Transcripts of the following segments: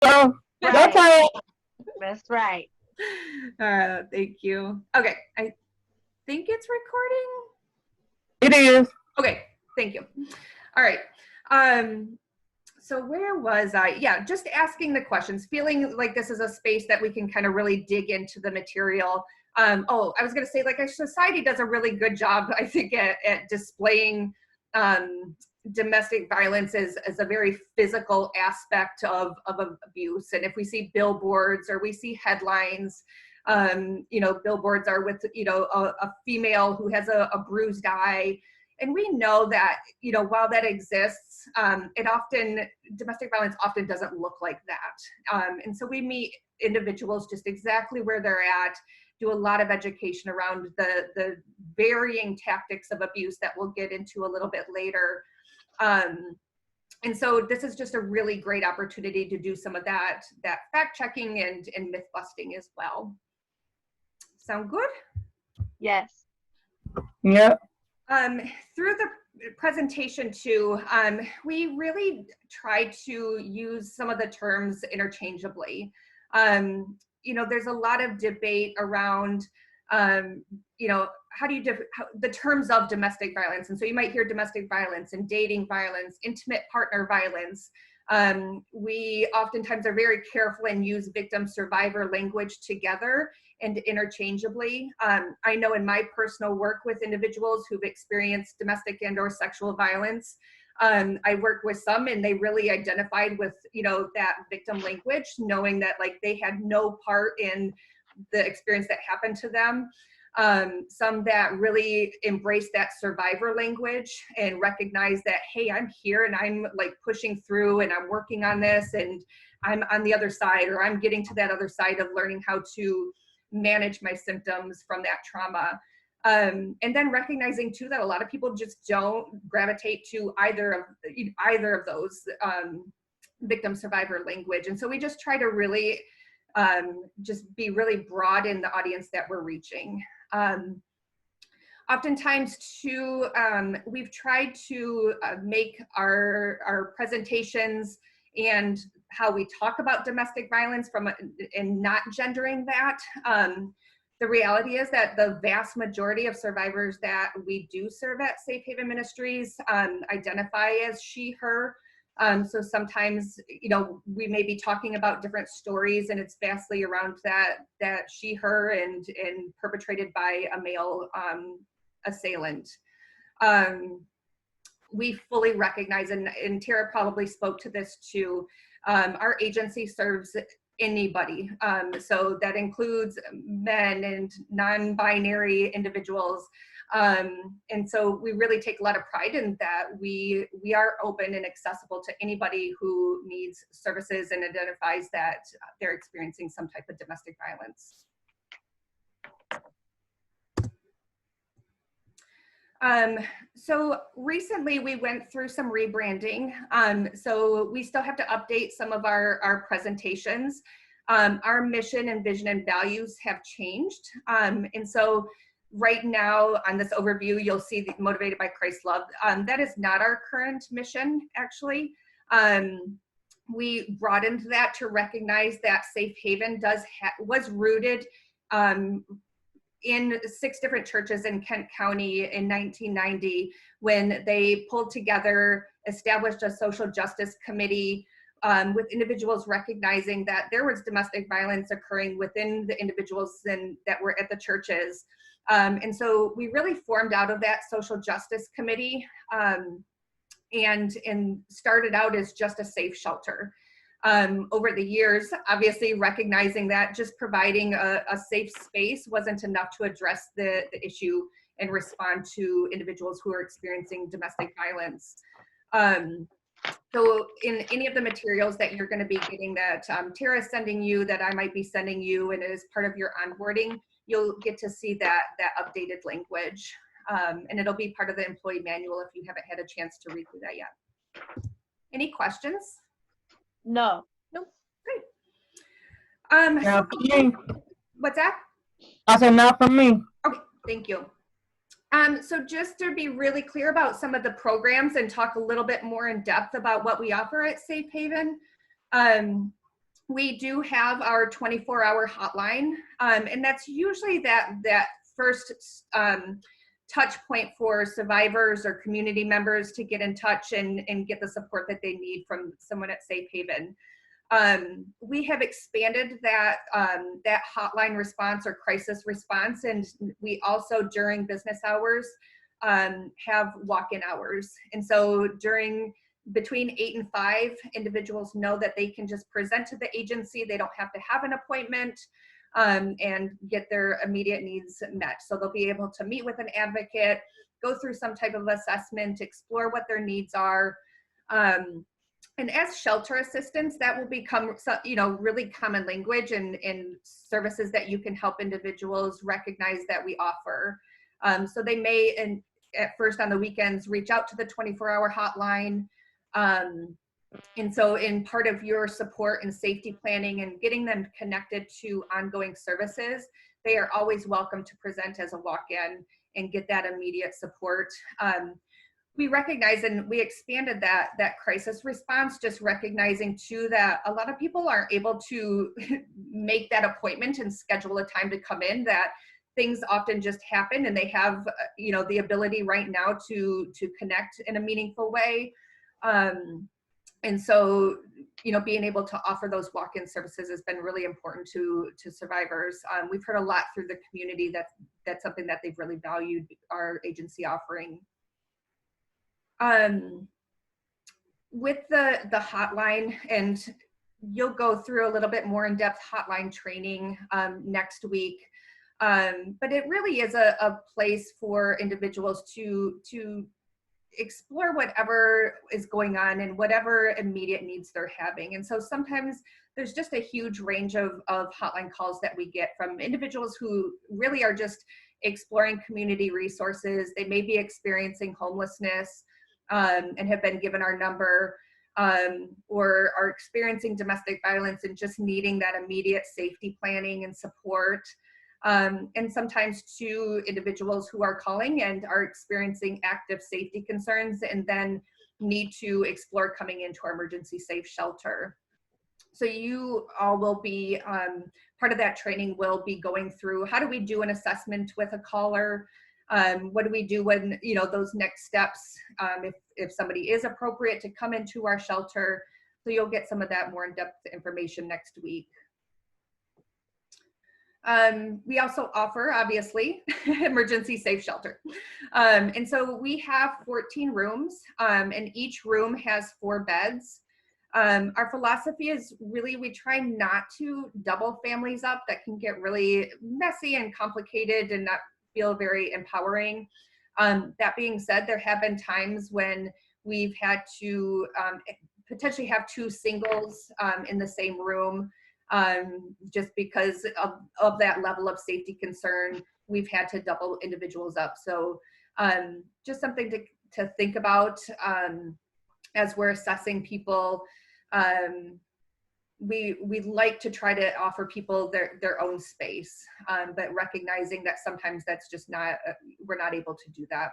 So your Right. turn. That's right. Thank you. Okay, I think it's recording. It is. Okay, thank you. All right. So where was I? Yeah, just asking the questions, feeling like this is a space that we can kind of really dig into the material. Oh, I was going to say, like, our society does a really good job, I think, at displaying domestic violence as a very physical aspect of abuse. And if we see billboards or we see headlines, billboards are with, a female who has a bruised eye. And we know that, while that exists, domestic violence often doesn't look like that. And so we meet individuals just exactly where they're at, do a lot of education around the varying tactics of abuse that we'll get into a little bit later. And so this is just a really great opportunity to do some of that fact checking and myth busting as well. Sound good? Yes. Yep. Through the presentation too, we really tried to use some of the terms interchangeably. There's a lot of debate around, how do you the terms of domestic violence. And so you might hear domestic violence and dating violence, intimate partner violence. We oftentimes are very careful and use victim survivor language together and interchangeably. I know in my personal work with individuals who've experienced domestic and or sexual violence, I work with some and they really identified with, that victim language, knowing that like they had no part in the experience that happened to them. Some that really embrace that survivor language and recognize that, hey, I'm here and I'm like pushing through and I'm working on this and I'm on the other side, or I'm getting to that other side of learning how to manage my symptoms from that trauma. And then recognizing too that a lot of people just don't gravitate to either of those victim survivor language. And so we just try to really just be really broad in the audience that we're reaching. Oftentimes too, we've tried to make our presentations and how we talk about domestic violence and not gendering that. The reality is that the vast majority of survivors that we do serve at Safe Haven Ministries identify as she, her. So sometimes, we may be talking about different stories and it's vastly around that she, her, and perpetrated by a male assailant. We fully recognize, and Tara probably spoke to this too, our agency serves anybody. So that includes men and non-binary individuals. And so we really take a lot of pride in that we are open and accessible to anybody who needs services and identifies that they're experiencing some type of domestic violence. So recently we went through some rebranding. So we still have to update some of our presentations. Our mission and vision and values have changed. And so right now on this overview, you'll see the Motivated by Christ Love. That is not our current mission, actually. We broadened that to recognize that Safe Haven was rooted in 6 different churches in Kent County in 1990 when they pulled together, established a social justice committee with individuals recognizing that there was domestic violence occurring within the individuals that were at the churches. And so we really formed out of that social justice committee and started out as just a safe shelter. Over the years, obviously recognizing that just providing a safe space wasn't enough to address the issue and respond to individuals who are experiencing domestic violence. So in any of the materials that you're going to be getting that Tara is sending you, that I might be sending you, and as part of your onboarding, you'll get to see that updated language. And it'll be part of the employee manual if you haven't had a chance to read through that yet. Any questions? No. Nope. Great. Not for me. What's that? I said not for me. Okay, thank you. So just to be really clear about some of the programs and talk a little bit more in depth about what we offer at Safe Haven. we do have our 24-hour hotline, and that's usually that first touch point for survivors or community members to get in touch and get the support that they need from someone at Safe Haven. We have expanded that that hotline response or crisis response, and we also during business hours have walk-in hours. And so between 8 and 5, individuals know that they can just present to the agency. They don't have to have an appointment and get their immediate needs met. So they'll be able to meet with an advocate, go through some type of assessment, explore what their needs are. And as shelter assistants, that will become, really common language and services that you can help individuals recognize that we offer. So they may, at first on the weekends, reach out to the 24-hour hotline. And so in part of your support and safety planning and getting them connected to ongoing services, they are always welcome to present as a walk-in and get that immediate support. We recognize, and we expanded that crisis response, just recognizing too that a lot of people aren't able to make that appointment and schedule a time to come in, that things often just happen and they have, the ability right now to connect in a meaningful way. And so, being able to offer those walk-in services has been really important to survivors. We've heard a lot through the community that's something that they've really valued our agency offering. With the hotline, and you'll go through a little bit more in-depth hotline training next week, but it really is a place for individuals to explore whatever is going on and whatever immediate needs they're having. And so sometimes there's just a huge range of hotline calls that we get from individuals who really are just exploring community resources. They may be experiencing homelessness and have been given our number, or are experiencing domestic violence and just needing that immediate safety planning and support. And sometimes to individuals who are calling and are experiencing active safety concerns and then need to explore coming into our emergency safe shelter. So you all will be, part of that training will be going through, how do we do an assessment with a caller? What do we do when, those next steps, if somebody is appropriate to come into our shelter? So you'll get some of that more in-depth information next week. We also offer, obviously, emergency safe shelter. And so we have 14 rooms, and each room has 4 beds. Our philosophy is really, we try not to double families up. That can get really messy and complicated and not feel very empowering. That being said, there have been times when we've had to potentially have 2 singles in the same room. Just because of that level of safety concern, we've had to double individuals up. So just something to think about as we're assessing people. We like to try to offer people their own space, but recognizing that sometimes that's just not, we're not able to do that.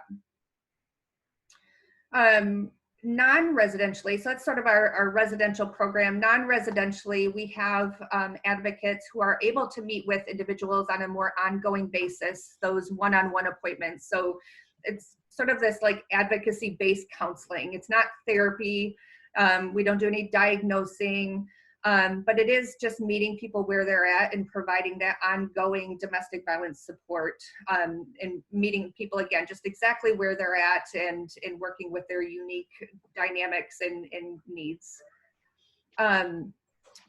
Non-residentially, so that's sort of our residential program. Non-residentially, we have advocates who are able to meet with individuals on a more ongoing basis, those one-on-one appointments. So it's sort of this like advocacy-based counseling. It's not therapy. We don't do any diagnosing, but it is just meeting people where they're at and providing that ongoing domestic violence support, and meeting people again, just exactly where they're at and working with their unique dynamics and needs.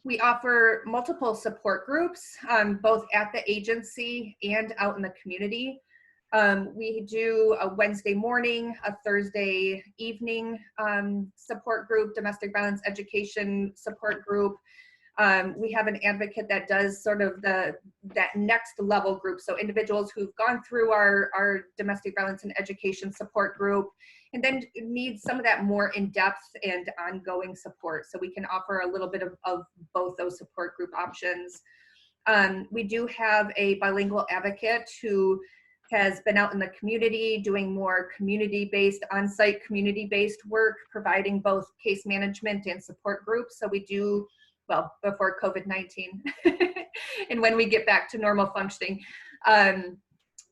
We offer multiple support groups, both at the agency and out in the community. We do a Wednesday morning, a Thursday evening support group, domestic violence education support group. We have an advocate that does sort of that next level group. So individuals who've gone through our domestic violence and education support group and then need some of that more in-depth and ongoing support. So we can offer a little bit of both those support group options. We do have a bilingual advocate who has been out in the community doing more community-based, on-site community-based work, providing both case management and support groups. So we do well, before COVID-19 and when we get back to normal functioning.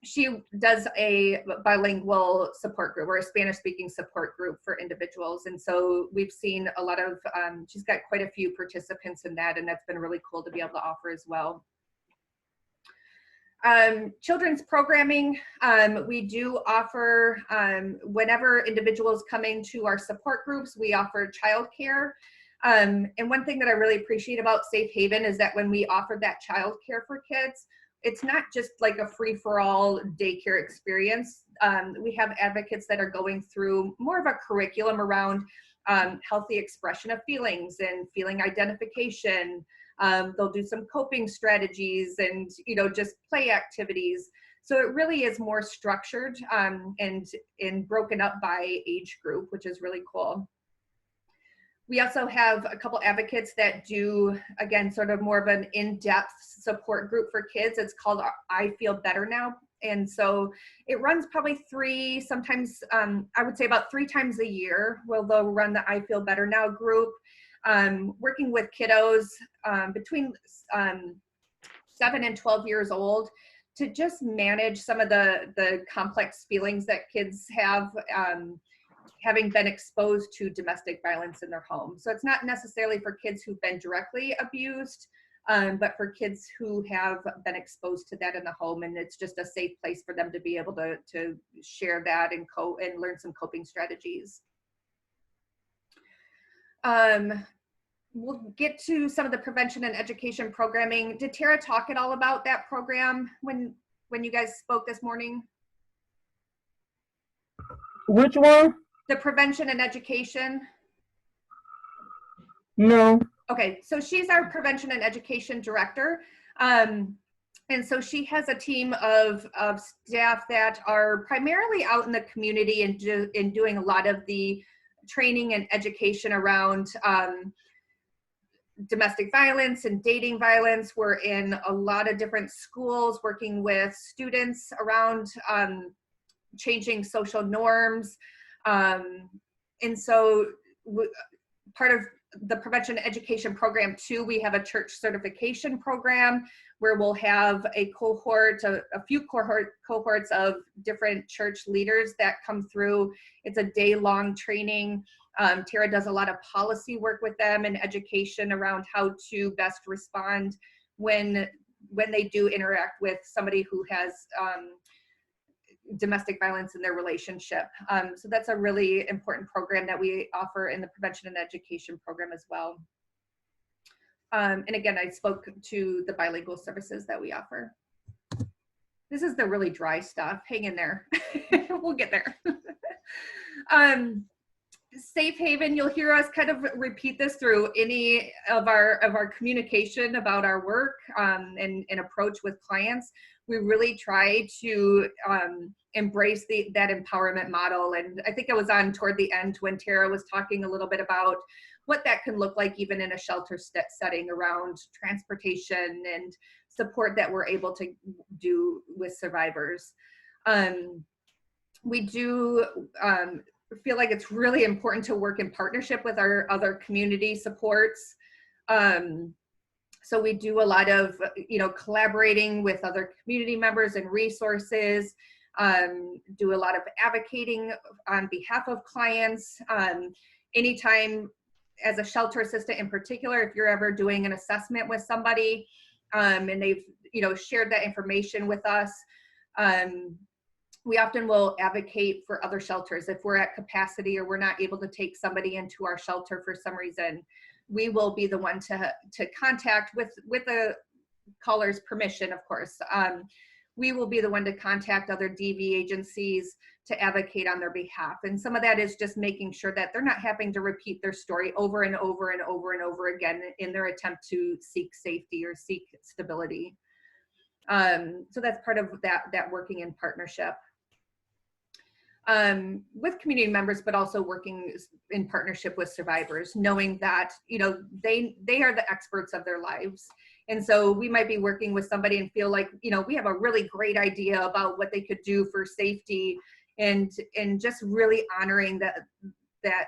She does a bilingual support group or a Spanish speaking support group for individuals. And so we've seen a lot of, she's got quite a few participants in that, and that's been really cool to be able to offer as well. Children's programming, we do offer, whenever individuals come into our support groups, we offer childcare. And one thing that I really appreciate about Safe Haven is that when we offer that childcare for kids, it's not just like a free-for-all daycare experience. We have advocates that are going through more of a curriculum around healthy expression of feelings and feeling identification. They'll do some coping strategies and, you know, just play activities. So it really is more structured and broken up by age group, which is really cool. We also have a couple advocates that do, again, sort of more of an in-depth support group for kids. It's called I Feel Better Now. And so it runs probably sometimes I would say about 3 times a year, they'll run the I Feel Better Now group, working with kiddos between 7 and 12 years old to just manage some of the complex feelings that kids have, having been exposed to domestic violence in their home. So it's not necessarily for kids who've been directly abused, but for kids who have been exposed to that in the home, and it's just a safe place for them to be able to share that and learn some coping strategies. We'll get to some of the prevention and education programming. Did Tara talk at all about that program when you guys spoke this morning? Which one? The prevention and education. No. Okay, so she's our prevention and education director. And so she has a team of staff that are primarily out in the community and doing a lot of the training and education around domestic violence and dating violence. We're in a lot of different schools working with students around changing social norms. And so part of the prevention education program too, we have a church certification program where we'll have a cohort, a few cohorts of different church leaders that come through. It's a day-long training. Tara does a lot of policy work with them and education around how to best respond when they do interact with somebody who has domestic violence in their relationship. So that's a really important program that we offer in the prevention and education program as well. And again, I spoke to the bilingual services that we offer. This is the really dry stuff. Hang in there. We'll get there. Safe Haven, you'll hear us kind of repeat this through any of our communication about our work and approach with clients. We really try to embrace that empowerment model. And I think it was on toward the end when Tara was talking a little bit about what that can look like even in a shelter setting around transportation and support that we're able to do with survivors. We do feel like it's really important to work in partnership with our other community supports. So we do a lot of, collaborating with other community members and resources, do a lot of advocating on behalf of clients. Anytime as a shelter assistant in particular, if you're ever doing an assessment with somebody and they've, shared that information with us, we often will advocate for other shelters. If we're at capacity or we're not able to take somebody into our shelter for some reason, we will be the one to contact with the caller's permission, of course. We will be the one to contact other DV agencies to advocate on their behalf. And some of that is just making sure that they're not having to repeat their story over and over and over and over again in their attempt to seek safety or seek stability. So that's part of that working in partnership. With community members, but also working in partnership with survivors, knowing that, they are the experts of their lives. And so we might be working with somebody and feel like, we have a really great idea about what they could do for safety, and just really honoring that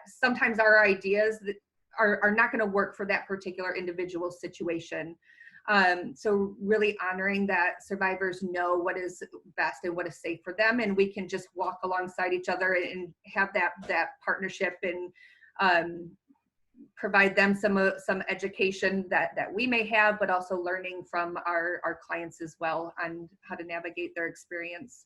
sometimes our ideas are not going to work for that particular individual situation. So really honoring that survivors know what is best and what is safe for them, and we can just walk alongside each other and have that partnership and provide them some education that we may have, but also learning from our clients as well on how to navigate their experience.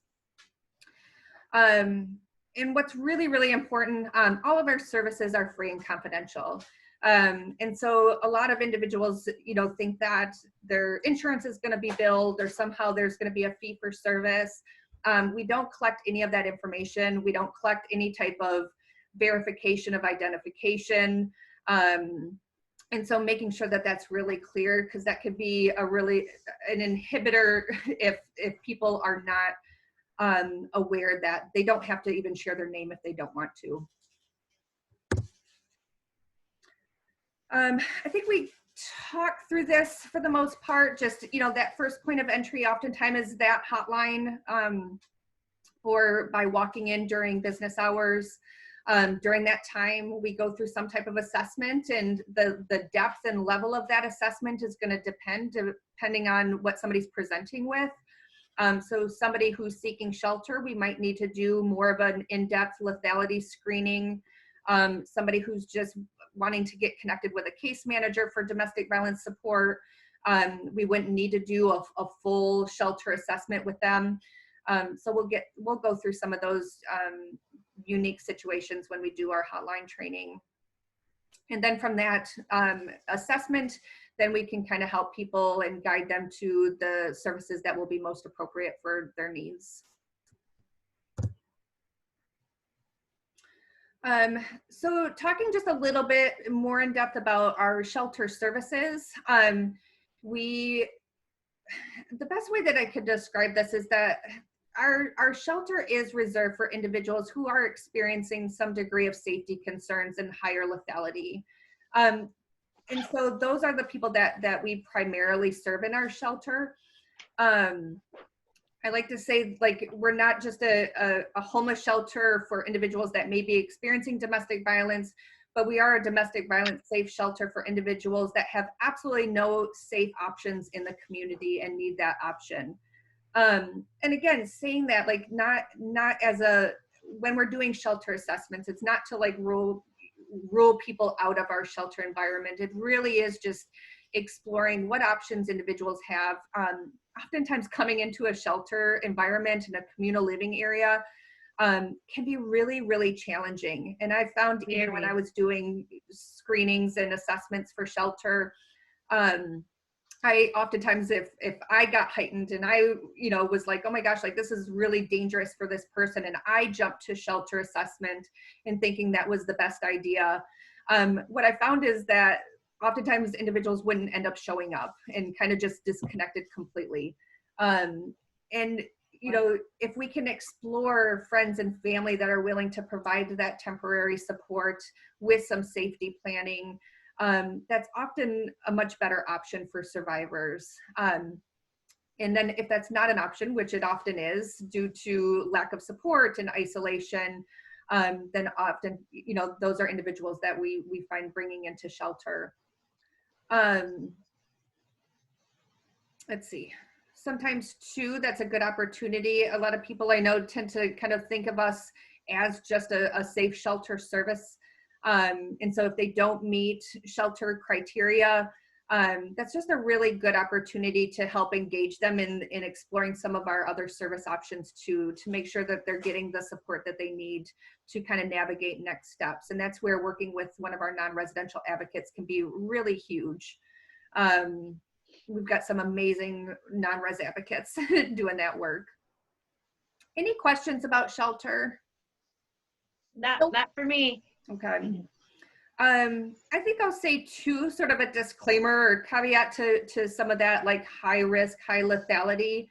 And what's really, really important, all of our services are free and confidential. And so a lot of individuals, think that their insurance is going to be billed or somehow there's going to be a fee for service. We don't collect any of that information. We don't collect any type of verification of identification. And so making sure that that's really clear, because that could be an inhibitor if people are not aware that they don't have to even share their name if they don't want to. I think we talked through this for the most part. Just, that first point of entry oftentimes is that hotline, or by walking in during business hours. During that time, we go through some type of assessment, and the depth and level of that assessment is going to depending on what somebody's presenting with. So somebody who's seeking shelter, we might need to do more of an in-depth lethality screening. Somebody who's just wanting to get connected with a case manager for domestic violence support, we wouldn't need to do a full shelter assessment with them. So we'll go through some of those unique situations when we do our hotline training. And then from that assessment, then we can kind of help people and guide them to the services that will be most appropriate for their needs. So talking just a little bit more in depth about our shelter services, the best way that I could describe this is that our shelter is reserved for individuals who are experiencing some degree of safety concerns and higher lethality. And so those are the people that we primarily serve in our shelter. I like to say, like, we're not just a homeless shelter for individuals that may be experiencing domestic violence, but we are a domestic violence safe shelter for individuals that have absolutely no safe options in the community and need that option. And again, saying that, like, not as when we're doing shelter assessments, it's not to like rule people out of our shelter environment. It really is just exploring what options individuals have. Oftentimes coming into a shelter environment in a communal living area can be really, really challenging. And I found even when I was doing screenings and assessments for shelter, I oftentimes, if I got heightened and I, was like, oh my gosh, like this is really dangerous for this person, and I jumped to shelter assessment and thinking that was the best idea. What I found is that oftentimes individuals wouldn't end up showing up and kind of just disconnected completely. And, if we can explore friends and family that are willing to provide that temporary support with some safety planning, that's often a much better option for survivors. And then if that's not an option, which it often is due to lack of support and isolation, then often, those are individuals that we find bringing into shelter. Let's see. Sometimes too, that's a good opportunity. A lot of people I know tend to kind of think of us as just a safe shelter service. And so if they don't meet shelter criteria, that's just a really good opportunity to help engage them in exploring some of our other service options to make sure that they're getting the support that they need to kind of navigate next steps. And that's where working with one of our non-residential advocates can be really huge. We've got some amazing non-res advocates doing that work. Any questions about shelter? Not for me. Okay. I think I'll say too, sort of a disclaimer or caveat to some of that, like high risk, high lethality.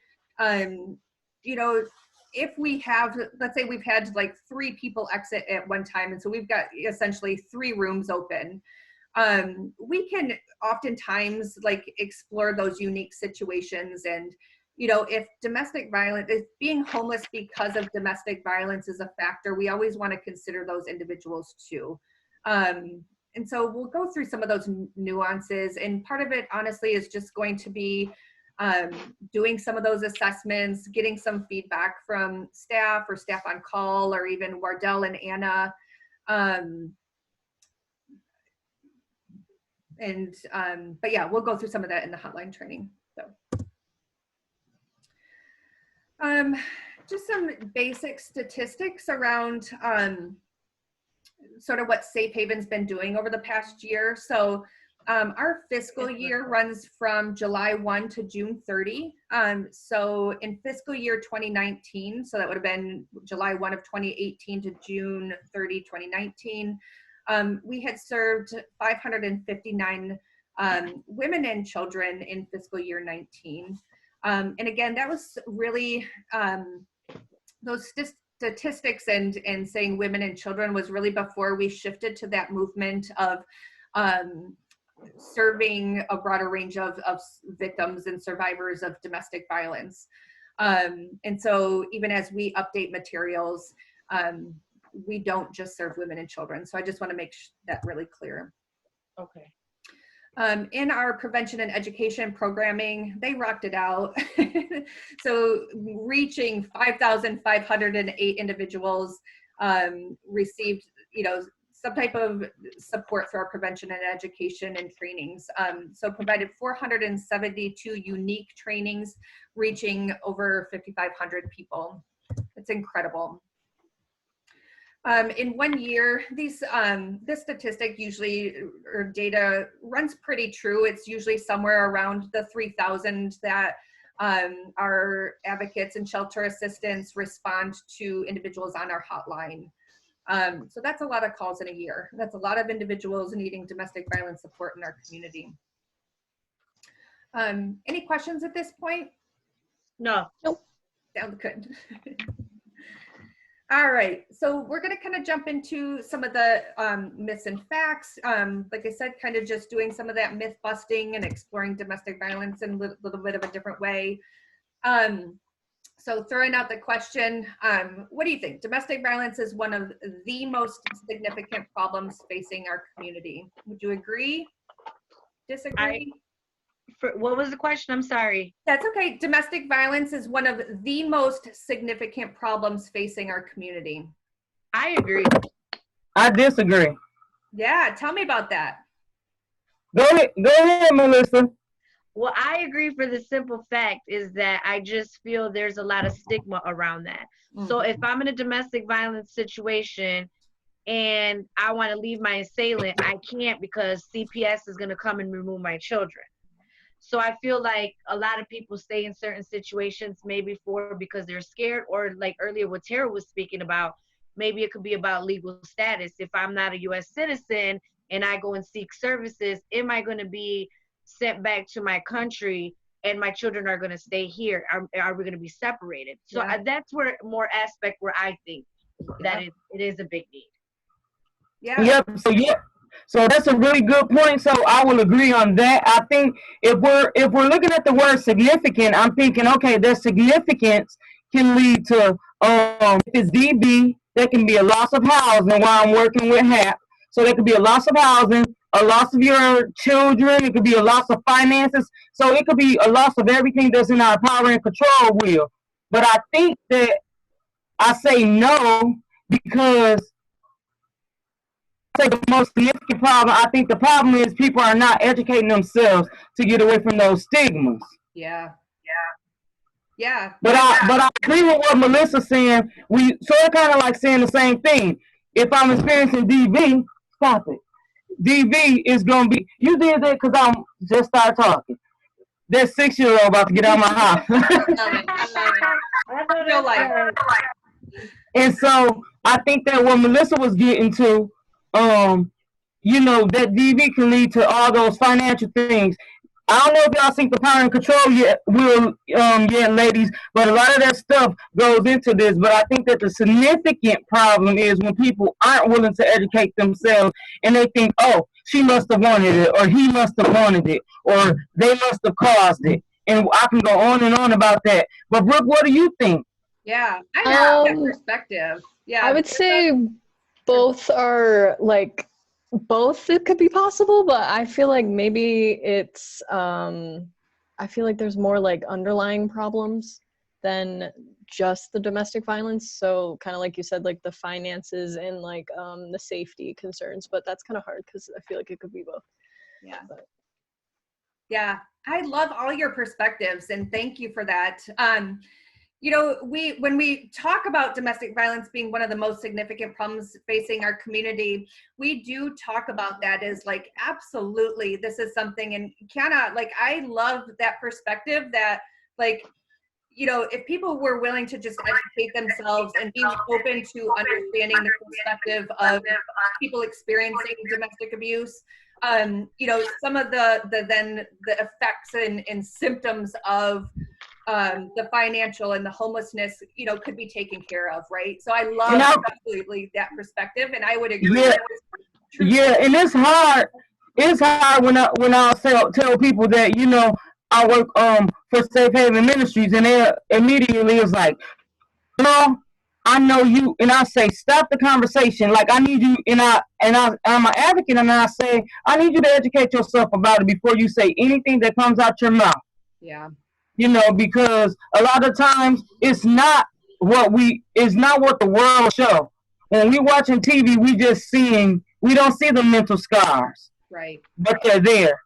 If we have, let's say we've had like 3 people exit at one time, and so we've got essentially 3 rooms open. We can oftentimes like explore those unique situations. And, if domestic violence, if being homeless because of domestic violence is a factor, we always want to consider those individuals too. and so we'll go through some of those nuances, and part of it honestly is just going to be doing some of those assessments, getting some feedback from staff or staff on call, or even Wardell and Anna. But yeah, we'll go through some of that in the hotline training. So, just some basic statistics around sort of what Safe Haven's been doing over the past year. So our fiscal year runs from July 1 to June 30. So in fiscal year 2019, so that would have been July 1 of 2018 to June 30, 2019, we had served 559 women and children in fiscal year 19. And again, that was really, those statistics and saying women and children was really before we shifted to that movement of serving a broader range of victims and survivors of domestic violence. And so even as we update materials, we don't just serve women and children. So I just want to make that really clear. Okay. In our prevention and education programming, they rocked it out. So reaching 5,508 individuals received, some type of support for our prevention and education and trainings. So provided 472 unique trainings, reaching over 5,500 people. It's incredible. In 1 year, this statistic usually, or data, runs pretty true. It's usually somewhere around the 3,000 that our advocates and shelter assistants respond to individuals on our hotline. So that's a lot of calls in a year. That's a lot of individuals needing domestic violence support in our community. Any questions at this point? No. Nope. Sounds good. All right, so we're going to kind of jump into some of the myths and facts. Like I said, kind of just doing some of that myth busting and exploring domestic violence in a little bit of a different way. So throwing out the question, what do you think? Domestic violence is one of the most significant problems facing our community. Would you agree? Disagree? What was the question? I'm sorry. That's okay. Domestic violence is one of the most significant problems facing our community. I agree. I disagree. Yeah, tell me about that. Go ahead, Melissa. Well, I agree for the simple fact is that I just feel there's a lot of stigma around that. So if I'm in a domestic violence situation and I want to leave my assailant, I can't because CPS is going to come and remove my children. So I feel like a lot of people stay in certain situations maybe because they're scared, or like earlier what Tara was speaking about, maybe it could be about legal status. If I'm not a U.S. citizen and I go and seek services, am I going to be sent back to my country and my children are going to stay here? Are we going to be separated? So that's where more aspect where I think that it is a big need. Yeah. Yep. So that's a really good point. So I will agree on that. I think if we're looking at the word significant, I'm thinking, okay, their significance can lead to if it's DB, there can be a loss of housing while I'm working with HAP. So there could be a loss of housing, a loss of your children, it could be a loss of finances. So it could be a loss of everything that's in our power and control wheel. But I think that I say no because the most significant problem, I think the problem is people are not educating themselves to get away from those stigmas. Yeah. But I agree with what Melissa's saying. We sort of kind of like saying the same thing. If I'm experiencing DV, stop it. DV is gonna be. You did that because I'm just started talking. That 6-year-old about to get out of my house. I feel like. And so I think that what Melissa was getting to, that DV can lead to all those financial things. I don't know if y'all seen the Power and Control yet, ladies, but a lot of that stuff goes into this. But I think that the significant problem is when people aren't willing to educate themselves and they think, oh, she must have wanted it, or he must have wanted it, or they must have caused it. And I can go on and on about that. But Brooke, what do you think? Yeah, I have that perspective. Yeah, I would say both are like both it could be possible, but I feel like maybe it's I feel like there's more like underlying problems than just the domestic violence. So kind of like you said, like the finances and like the safety concerns, but that's kind of hard because I feel like it could be both. Yeah. But. Yeah, I love all your perspectives and thank you for that. You know, when we talk about domestic violence being one of the most significant problems facing our community, we do talk about that as like, absolutely, this is something, and Kiana, like, I love that perspective that, like, you know, if people were willing to just educate themselves and being open to understanding the perspective of people experiencing domestic abuse, you know, some of the effects and symptoms of the financial and the homelessness, you know, could be taken care of, right? So I love absolutely that perspective, and I would agree. Yeah, yeah, and it's hard. It's hard when I tell people that, you know, I work for Safe Haven Ministries, and they immediately is like, no, I know you, and I say, stop the conversation. Like, I need you, and I'm an advocate, and I say, I need you to educate yourself about it before you say anything that comes out your mouth. Yeah. You know, because a lot of times it's not what the world show. When we watching TV, we don't see the mental scars, right? But they're there.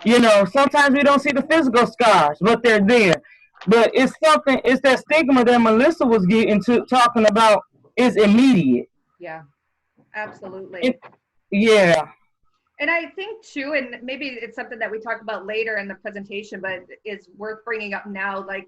You know, sometimes we don't see the physical scars, but they're there. But it's that stigma that Melissa was getting to talking about is immediate. Yeah, absolutely. Yeah. And I think too, and maybe it's something that we talk about later in the presentation, but is worth bringing up now. Like,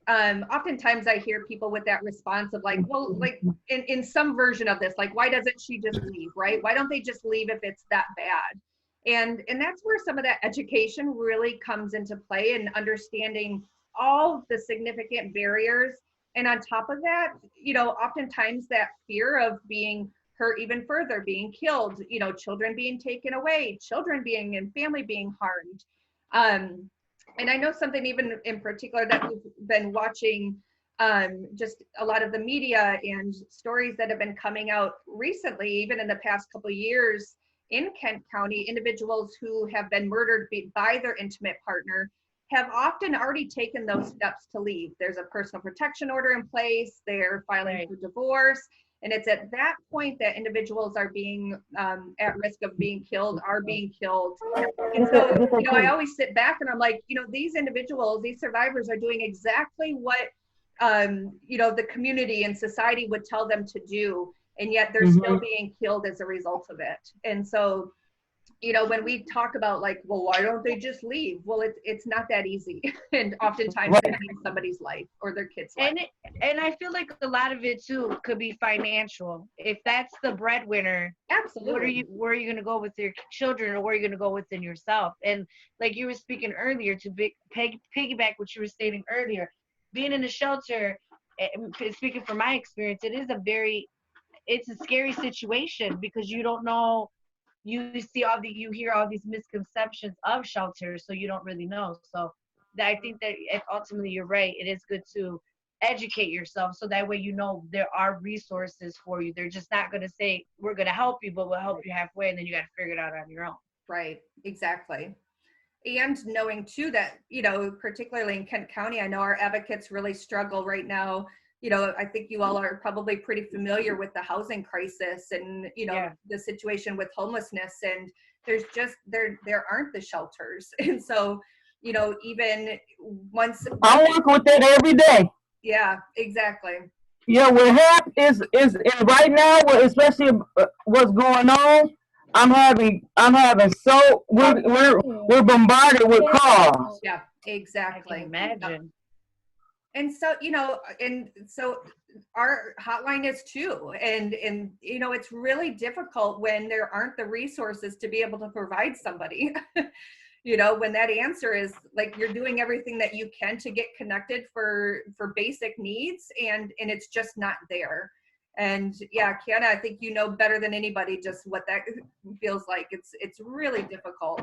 oftentimes I hear people with that response of like, well, like in some version of this, like, why doesn't she just leave, right? Why don't they just leave if it's that bad? And that's where some of that education really comes into play, and understanding all the significant barriers. And on top of that, you know, oftentimes that fear of being hurt even further, being killed, you know, children being taken away, children being and family being harmed. And I know something even in particular that we've been watching, just a lot of the media and stories that have been coming out recently, even in the past couple of years in Kent County, individuals who have been murdered by their intimate partner have often already taken those steps to leave. There's a personal protection order in place, they're filing for divorce. And it's at that point that individuals are being at risk of being killed, are being killed. And so, you know, I always sit back and I'm like, you know, these individuals, these survivors are doing exactly what, you know, the community and society would tell them to do. And yet they're still being killed as a result of it. And so, you know, when we talk about like, well, why don't they just leave? Well, it's not that easy. And oftentimes it means somebody's life or their kid's life. And I feel like a lot of it too could be financial. If that's the breadwinner, absolutely, where are you going to go with your children, or where are you going to go within yourself? And like you were speaking earlier, to piggyback what you were stating earlier, being in a shelter, speaking from my experience, it's a scary situation, because you don't know. You hear all these misconceptions of shelters, so you don't really know. So I think that ultimately you're right. It is good to educate yourself, so that way you know there are resources for you. They're just not going to say, we're going to help you, but we'll help you halfway, and then you got to figure it out on your own. Right, exactly. And knowing too that, you know, particularly in Kent County, I know our advocates really struggle right now. You know, I think you all are probably pretty familiar with the housing crisis and, you know, the situation with homelessness, and there's just, there aren't the shelters. And so, you know, even once I work with that every day. Yeah, exactly. Yeah, what happened is right now, especially what's going on, I'm having so we're bombarded with calls. Yeah, exactly. I can imagine. And so, you know, and so our hotline is too. And, you know, it's really difficult when there aren't the resources to be able to provide somebody, you know, when that answer is like, you're doing everything that you can to get connected for basic needs, and it's just not there. And yeah, Kiana, I think you know better than anybody just what that feels like. It's really difficult.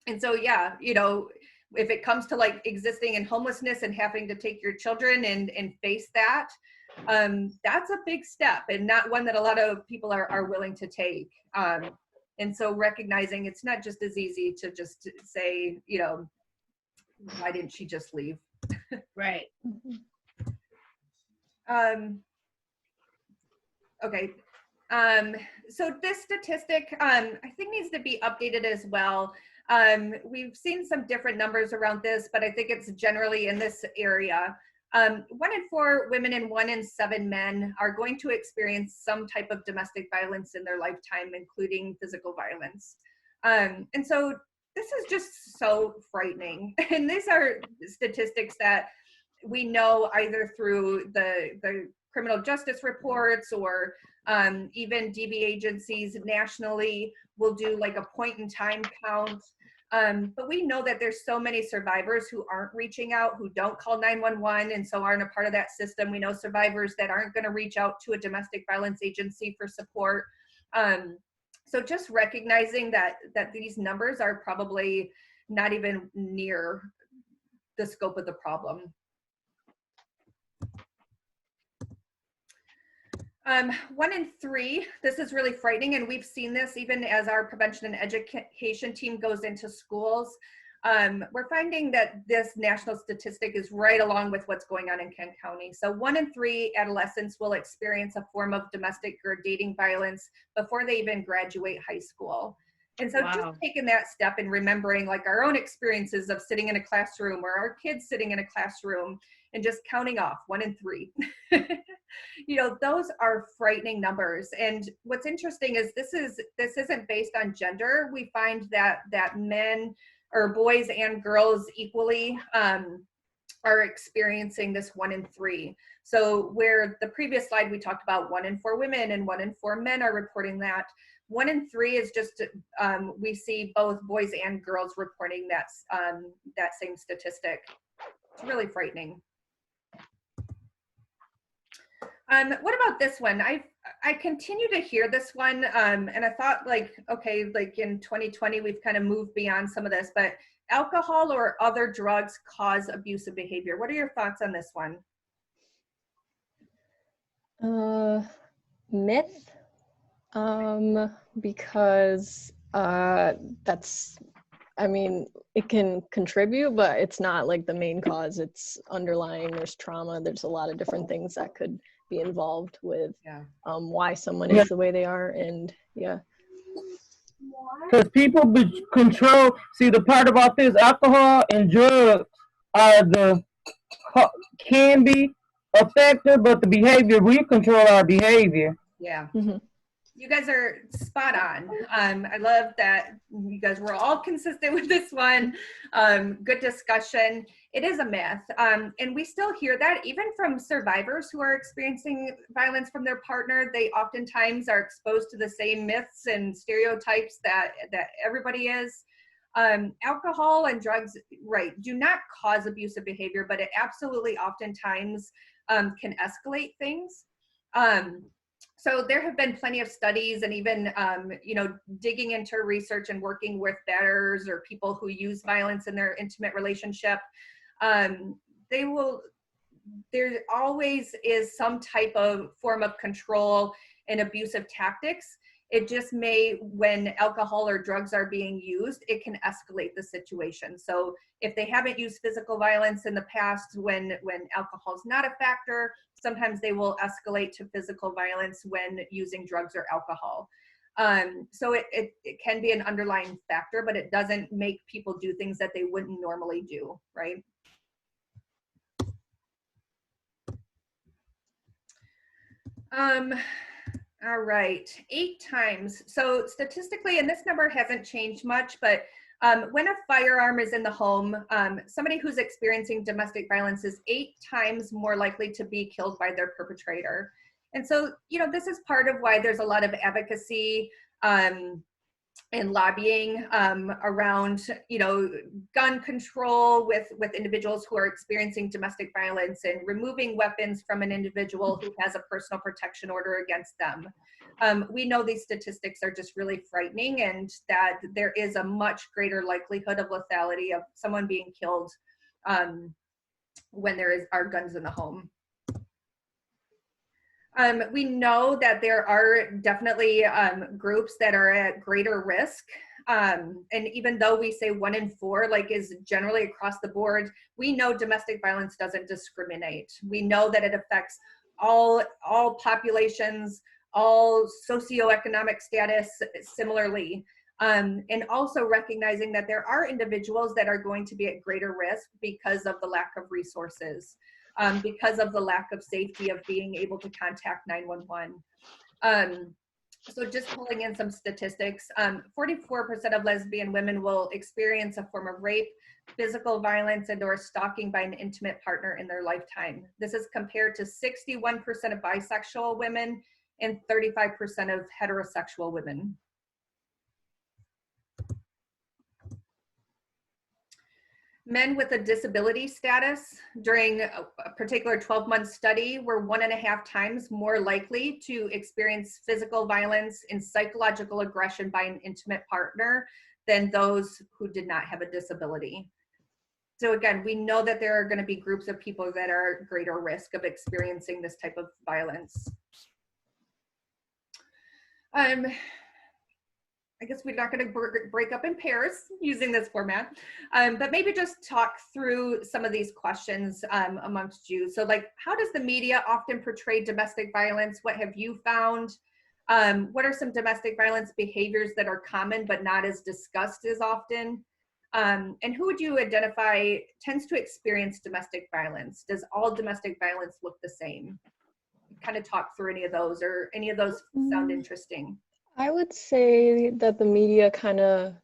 And so, yeah, you know, if it comes to like existing in homelessness and having to take your children and face that, that's a big step, and not one that a lot of people are willing to take. And so recognizing it's not just as easy to just say, you know, why didn't she just leave? Right. Okay. So this statistic, I think needs to be updated as well. We've seen some different numbers around this, but I think it's generally in this area. 1 in 4 women and 1 in 7 men are going to experience some type of domestic violence in their lifetime, including physical violence. And so this is just so frightening. And these are statistics that we know either through the criminal justice reports or even DV agencies nationally will do like a point in time count. But we know that there's so many survivors who aren't reaching out, who don't call 911 and so aren't a part of that system. We know survivors that aren't going to reach out to a domestic violence agency for support. So just recognizing that these numbers are probably not even near the scope of the problem. 1 in 3, this is really frightening, and we've seen this even as our prevention and education team goes into schools. We're finding that this national statistic is right along with what's going on in Kent County. So 1 in 3 adolescents will experience a form of domestic or dating violence before they even graduate high school. And so just taking that step and remembering like our own experiences of sitting in a classroom or our kids sitting in a classroom and just counting off 1 in 3. You know, those are frightening numbers. And what's interesting is this isn't based on gender. We find that men or boys and girls equally are experiencing this 1 in 3. So where the previous slide we talked about 1 in 4 women and 1 in 4 men are reporting that, 1 in 3 is just we see both boys and girls reporting that same statistic. It's really frightening. What about this one? I continue to hear this one, and I thought like, okay, like in 2020, we've kind of moved beyond some of this, but alcohol or other drugs cause abusive behavior. What are your thoughts on this one? Myth, because that's, I mean, it can contribute, but it's not like the main cause. It's underlying, there's trauma, there's a lot of different things that could be involved with why someone is the way they are. And because people control, see the part about this, alcohol and drugs can be effective, but the behavior, we control our behavior. Yeah. You guys are spot on. I love that you guys were all consistent with this one. Good discussion. It is a myth. And we still hear that even from survivors who are experiencing violence from their partner. They oftentimes are exposed to the same myths and stereotypes that everybody is. Alcohol and drugs, right, do not cause abusive behavior, but it absolutely oftentimes can escalate things. So there have been plenty of studies and even, you know, digging into research and working with bettors or people who use violence in their intimate relationship. There always is some type of form of control and abusive tactics. It just may, when alcohol or drugs are being used, it can escalate the situation. So if they haven't used physical violence in the past, when alcohol is not a factor, sometimes they will escalate to physical violence when using drugs or alcohol. So it can be an underlying factor, but it doesn't make people do things that they wouldn't normally do, right? All right, 8 times. So statistically, and this number hasn't changed much, but when a firearm is in the home, somebody who's experiencing domestic violence is 8 times more likely to be killed by their perpetrator. And so, you know, this is part of why there's a lot of advocacy and lobbying around, you know, gun control with individuals who are experiencing domestic violence and removing weapons from an individual who has a personal protection order against them. We know these statistics are just really frightening, and that there is a much greater likelihood of lethality of someone being killed when there are guns in the home. We know that there are definitely groups that are at greater risk. And even though we say 1 in 4, like, is generally across the board, we know domestic violence doesn't discriminate. We know that it affects all populations, all socioeconomic status similarly. And also recognizing that there are individuals that are going to be at greater risk because of the lack of resources, because of the lack of safety of being able to contact 911. So just pulling in some statistics, 44% of lesbian women will experience a form of rape, physical violence, and or stalking by an intimate partner in their lifetime. This is compared to 61% of bisexual women and 35% of heterosexual women. Men with a disability status during a particular 12-month study were 1.5 times more likely to experience physical violence and psychological aggression by an intimate partner than those who did not have a disability. So again, we know that there are going to be groups of people that are at greater risk of experiencing this type of violence. I guess we're not going to break up in pairs using this format, but maybe just talk through some of these questions amongst you. So like, how does the media often portray domestic violence? What have you found? What are some domestic violence behaviors that are common but not as discussed as often? And who would you identify tends to experience domestic violence? Does all domestic violence look the same? Kind of talk through any of those, or any of those sound interesting? I would say that the media kind of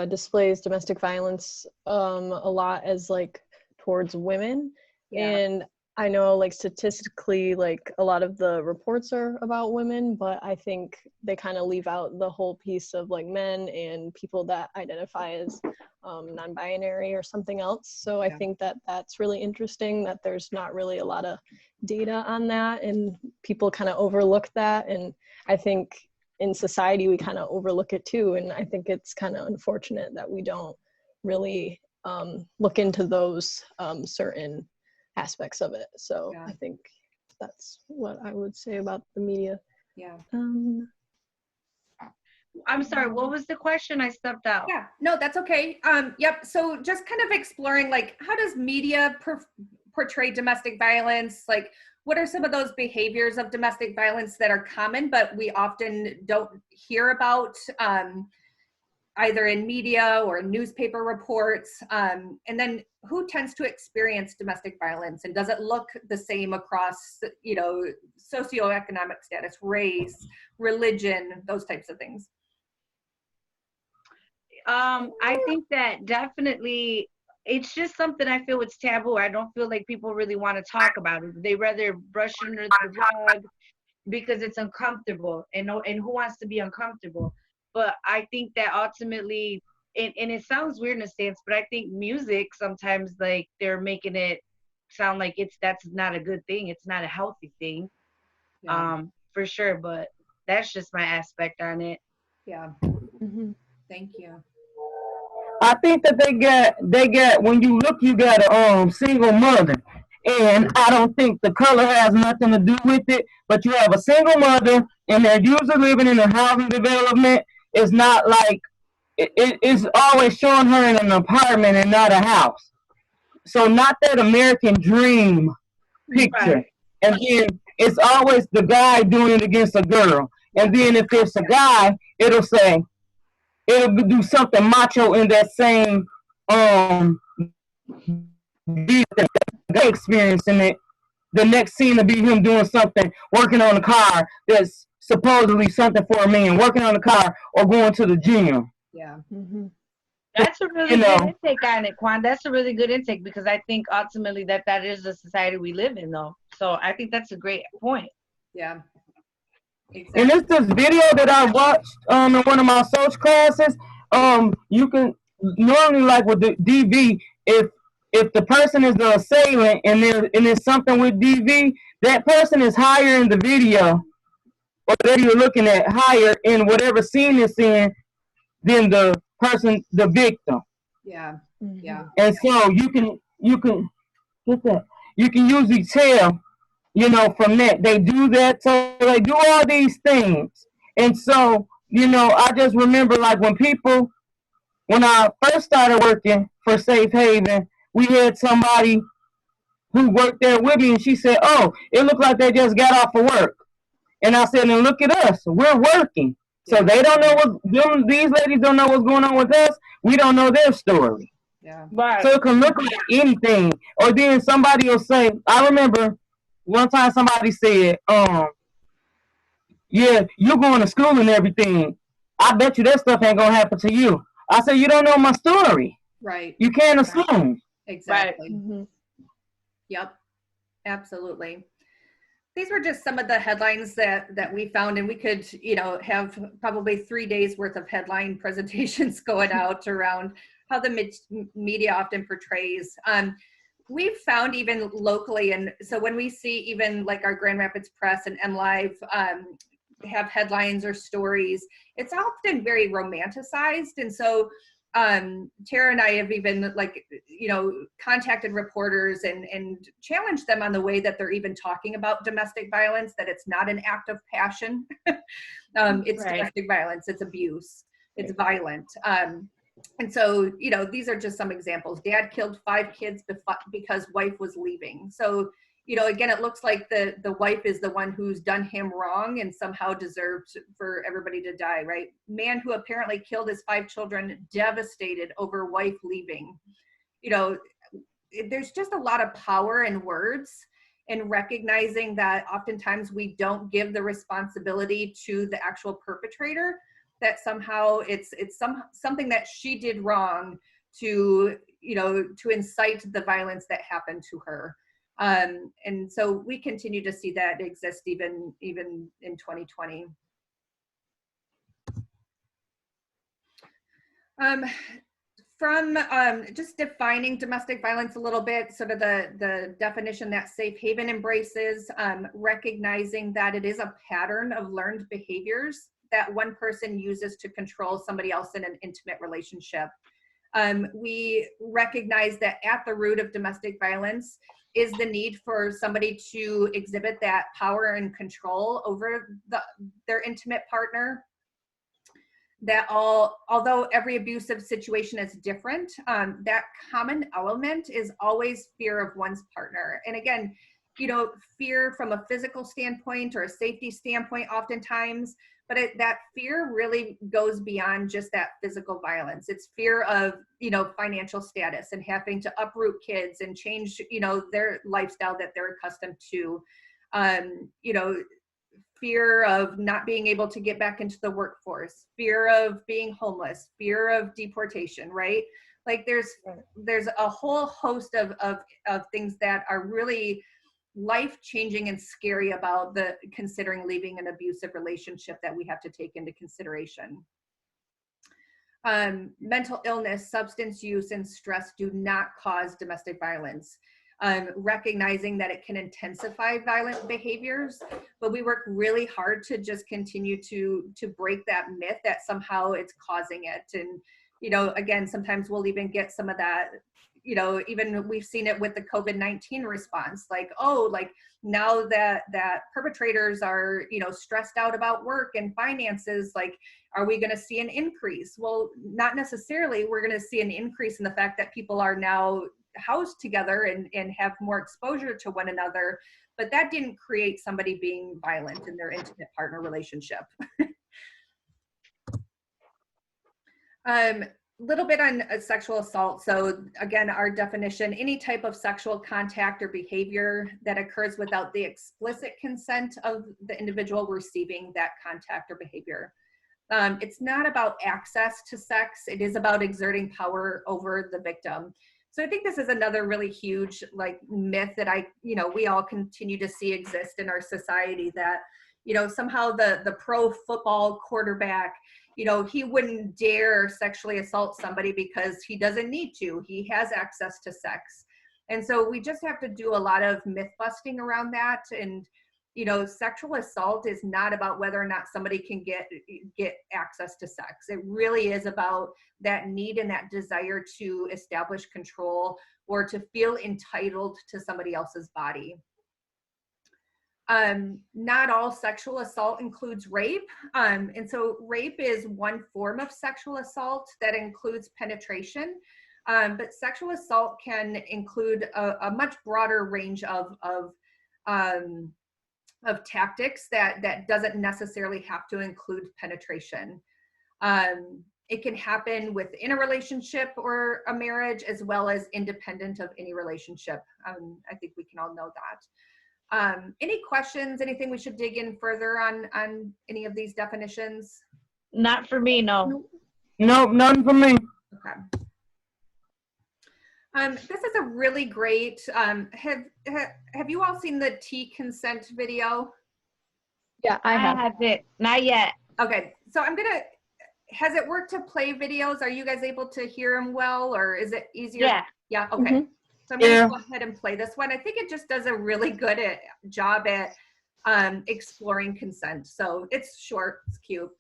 displays domestic violence a lot as like towards women. Yeah. And I know like statistically, like a lot of the reports are about women, but I think they kind of leave out the whole piece of like men and people that identify as non-binary or something else. So I think that that's really interesting that there's not really a lot of data on that, and people kind of overlook that. And I think in society we kind of overlook it too, and I think it's kind of unfortunate that we don't really look into those certain aspects of it. So I think that's what I would say about the media. I'm sorry, what was the question? I stepped out. Yeah, no, that's okay. Yep, so just kind of exploring, like, how does media portray domestic violence? Like, what are some of those behaviors of domestic violence that are common, but we often don't hear about, either in media or newspaper reports? And then who tends to experience domestic violence, and does it look the same across, you know, socioeconomic status, race, religion, those types of things? I think that definitely it's just something I feel it's taboo. I don't feel like people really want to talk about it. They rather brush under the rug because it's uncomfortable, and who wants to be uncomfortable? But I think that ultimately, and it sounds weird in a sense, but I think music sometimes, like, they're making it sound like that's not a good thing. It's not a healthy thing, for sure. But that's just my aspect on it. Yeah. Thank you. I think that they got when you look, you got a single mother, and I don't think the color has nothing to do with it. But you have a single mother, and they're usually living in a housing development. It's not like it's always showing her in an apartment and not a house. So not that American dream picture. Right. And then it's always the guy doing it against a girl. And then if it's a guy, it'll do something macho in that same experiencing it. The next scene will be him doing something, working on the car that's supposedly something for a man, working on the car or going to the gym. Yeah. That's a really good intake on it, Quan. That's a really good intake, because I think ultimately that is the society we live in, though. So I think that's a great point. Yeah. Exactly. And it's this video that I watched in one of my social classes. You can normally, like with the DV, if the person is the assailant and there's something with DV, that person is higher in the video, or that you're looking at, higher in whatever scene it's in than the person, the victim. Yeah. Yeah. And so you can get that. You can usually tell from that. They do that. So they do all these things. And so, I just remember like when I first started working for Safe Haven, we had somebody who worked there with me and she said, "Oh, it looked like they just got off of work." And I said, "And look at us, we're working." So Yeah. they don't know these ladies don't know what's going on with us. We don't know their story. Yeah. Right. So it can look like anything. Or then somebody will say, I remember one time somebody said, yeah, you're going to school and everything. I bet you that stuff ain't gonna happen to you. I said, you don't know my story. Right. You can't assume. Exactly. Mm-hmm. Yep. Absolutely. These were just some of the headlines that we found, and we could, have probably 3 days worth of headline presentations going out around how the media often portrays. We've found even locally, and so when we see even like our Grand Rapids Press and MLive have headlines or stories, it's often very romanticized. And so Tara and I have even contacted reporters and challenged them on the way that they're even talking about domestic violence, that it's not an act of passion. It's Right. domestic violence, it's abuse, it's violent. And so, these are just some examples. Dad killed 5 kids because wife was leaving. So, again, it looks like the wife is the one who's done him wrong and somehow deserved for everybody to die, right? Man who apparently killed his 5 children, devastated over wife leaving. There's just a lot of power in words, and recognizing that oftentimes we don't give the responsibility to the actual perpetrator, that somehow it's something that she did wrong to incite the violence that happened to her. And so we continue to see that exist even in 2020. From just defining domestic violence a little bit, sort of the definition that Safe Haven embraces, recognizing that it is a pattern of learned behaviors that one person uses to control somebody else in an intimate relationship. We recognize that at the root of domestic violence is the need for somebody to exhibit that power and control over their intimate partner. That although every abusive situation is different, that common element is always fear of one's partner. And again, fear from a physical standpoint or a safety standpoint oftentimes, but that fear really goes beyond just that physical violence. It's fear of, financial status and having to uproot kids and change, their lifestyle that they're accustomed to. Fear of not being able to get back into the workforce, fear of being homeless, fear of deportation, right? Like there's a whole host of things that are really life-changing and scary about considering leaving an abusive relationship that we have to take into consideration. Mental illness, substance use, and stress do not cause domestic violence. Recognizing that it can intensify violent behaviors, but we work really hard to just continue to break that myth that somehow it's causing it. And, again, sometimes we'll even get some of that, even we've seen it with the COVID-19 response, like, now that perpetrators are, stressed out about work and finances, like, are we going to see an increase? Well, not necessarily. We're going to see an increase in the fact that people are now housed together and have more exposure to one another, but that didn't create somebody being violent in their intimate partner relationship. Little bit on sexual assault. So again, our definition, any type of sexual contact or behavior that occurs without the explicit consent of the individual receiving that contact or behavior. It's not about access to sex. It is about exerting power over the victim. So I think this is another really huge myth that we all continue to see exist in our society, that, somehow the pro football quarterback, he wouldn't dare sexually assault somebody because he doesn't need to. He has access to sex. And so we just have to do a lot of myth busting around that. And, sexual assault is not about whether or not somebody can get access to sex. It really is about that need and that desire to establish control or to feel entitled to somebody else's body. Not all sexual assault includes rape. And so rape is one form of sexual assault that includes penetration. But sexual assault can include a much broader range of tactics that doesn't necessarily have to include penetration. It can happen within a relationship or a marriage, as well as independent of any relationship. I think we can all know that. Any questions, anything we should dig in further on any of these definitions? Not for me, no. Nope, none for me. Okay. This is a really great, have you all seen the T consent video? Yeah, I have. haven't. Not yet. Okay, so has it worked to play videos? Are you guys able to hear them well, or is it easier? Yeah. Yeah, okay. So I'm gonna go ahead and play this one. I think it just does a really good job at exploring consent. So it's short, it's cute.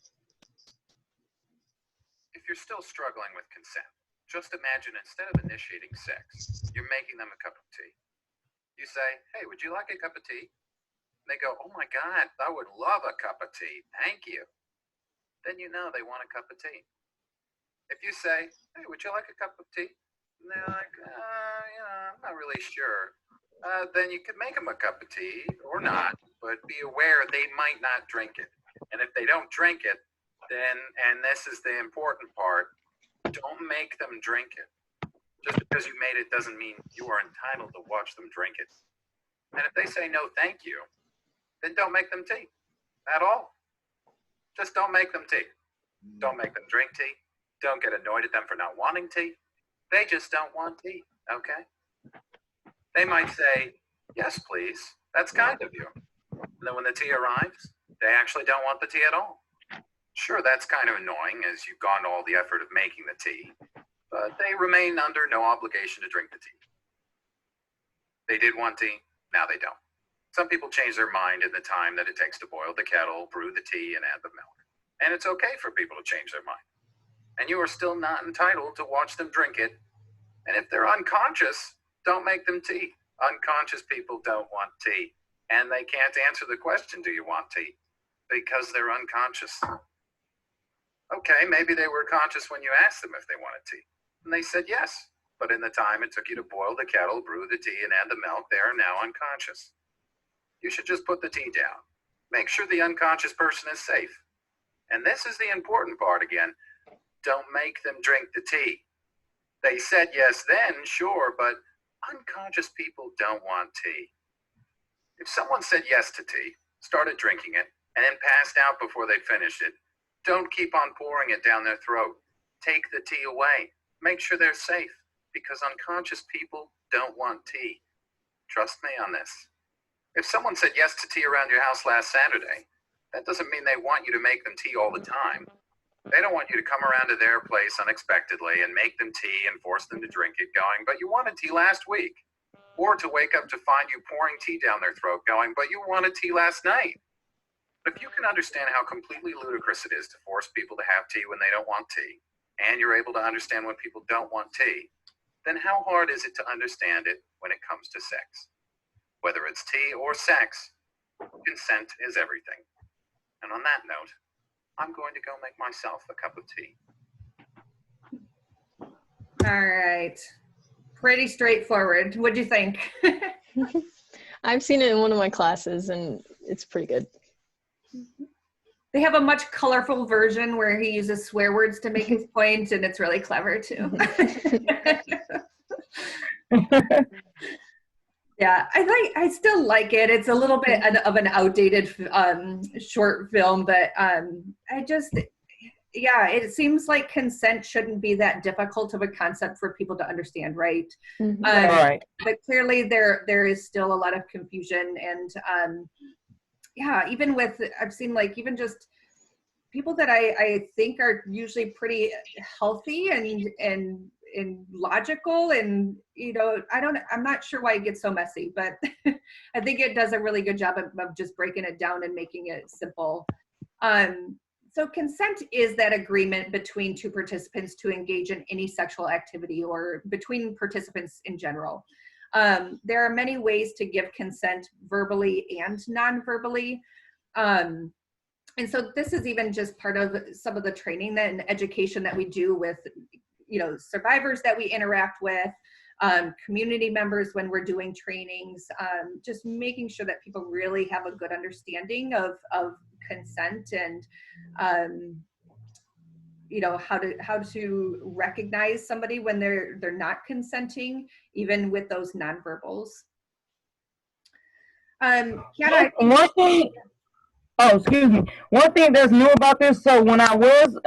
If you're still struggling with consent, just imagine instead of initiating sex, you're making them a cup of tea. You say, hey, would you like a cup of tea? And they go, oh my God, I would love a cup of tea. Thank you. Then you know they want a cup of tea. If you say, hey, would you like a cup of tea? And they're like, I'm not really sure. Then you could make them a cup of tea or not, but be aware they might not drink it. And if they don't drink it, then, and this is the important part, don't make them drink it. Just because you made it doesn't mean you are entitled to watch them drink it. And if they say no, thank you, then don't make them tea at all. Just don't make them tea. Don't make them drink tea. Don't get annoyed at them for not wanting tea. They just don't want tea, okay? They might say, yes, please. That's kind of you. And then when the tea arrives, they actually don't want the tea at all. Sure, that's kind of annoying as you've gone to all the effort of making the tea, but they remain under no obligation to drink the tea. They did want tea, now they don't. Some people change their mind in the time that it takes to boil the kettle, brew the tea, and add the milk. And it's okay for people to change their mind. And you are still not entitled to watch them drink it. And if they're unconscious, don't make them tea. Unconscious people don't want tea. And they can't answer the question, do you want tea? Because they're unconscious. Okay, maybe they were conscious when you asked them if they wanted tea. And they said yes. But in the time it took you to boil the kettle, brew the tea, and add the milk, they are now unconscious. You should just put the tea down. Make sure the unconscious person is safe. And this is the important part again. Don't make them drink the tea. They said yes then, sure, but unconscious people don't want tea. If someone said yes to tea, started drinking it, and then passed out before they finished it, don't keep on pouring it down their throat. Take the tea away. Make sure they're safe, because unconscious people don't want tea. Trust me on this. If someone said yes to tea around your house last Saturday, that doesn't mean they want you to make them tea all the time. They don't want you to come around to their place unexpectedly and make them tea and force them to drink it going, but you wanted tea last week. Or to wake up to find you pouring tea down their throat going, but you wanted tea last night. But if you can understand how completely ludicrous it is to force people to have tea when they don't want tea, and you're able to understand when people don't want tea, then how hard is it to understand it when it comes to sex? Whether it's tea or sex, consent is everything. And on that note, I'm going to go make myself a cup of tea. All right. Pretty straightforward. What'd you think? I've seen it in one of my classes and it's pretty good. They have a much colorful version where he uses swear words to make his point, and it's really clever too. Yeah, I still like it. It's a little bit of an outdated short film, but it seems like consent shouldn't be that difficult of a concept for people to understand, right? Mm-hmm. Right. But clearly there is still a lot of confusion, and even with, I've seen like even just people that I think are usually pretty healthy and logical, and I'm not sure why it gets so messy, but I think it does a really good job of just breaking it down and making it simple. So consent is that agreement between two participants to engage in any sexual activity, or between participants in general. There are many ways to give consent verbally and non-verbally. And so this is even just part of some of the training and education that we do with, survivors that we interact with, community members when we're doing trainings, just making sure that people really have a good understanding of consent and, how to recognize somebody when they're not consenting, even with those nonverbals. Kiana, One thing, oh, excuse me. One thing that's new about this, so when I was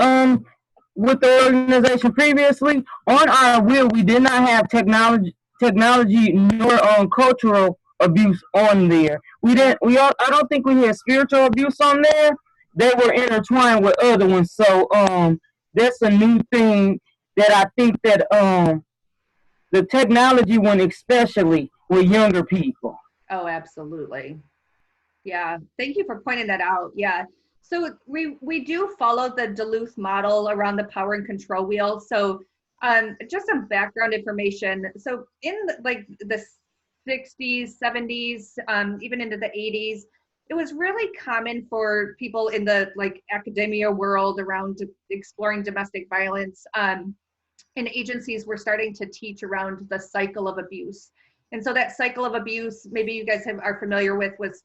with the organization previously, on our wheel we did not have technology nor cultural abuse on there. I don't think we had spiritual abuse on there. They were intertwined with other ones. So that's a new thing that I think that the technology one, especially with younger people. oh, absolutely. Yeah, thank you for pointing that out. Yeah, so we do follow the Duluth model around the power and control wheel. So just some background information. So in the 60s, 70s, even into the 80s, it was really common for people in the academia world around exploring domestic violence, and agencies were starting to teach around the cycle of abuse. And so that cycle of abuse, maybe you guys are familiar with, was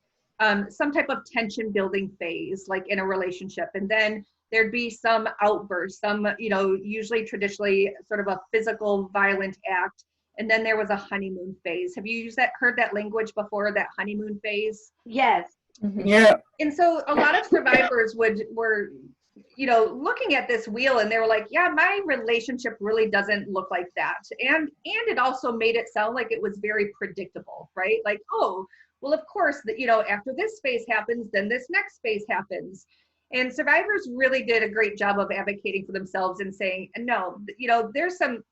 some type of tension building phase, like in a relationship. And then there'd be some outburst, some, usually traditionally sort of a physical violent act. And then there was a honeymoon phase. Have you heard that language before, that honeymoon phase? Yes. Mhm. Yeah. And so a lot of survivors were looking at this wheel, and they were like, yeah, my relationship really doesn't look like that. And it also made it sound like it was very predictable, right? Like, oh, well, of course, after this phase happens, then this next phase happens. And survivors really did a great job of advocating for themselves and saying, no,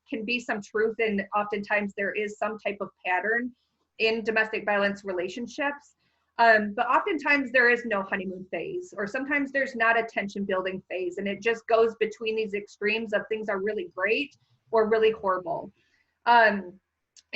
can be some truth, and oftentimes there is some type of pattern in domestic violence relationships. But oftentimes there is no honeymoon phase, or sometimes there's not a tension building phase, and it just goes between these extremes of things are really great or really horrible. And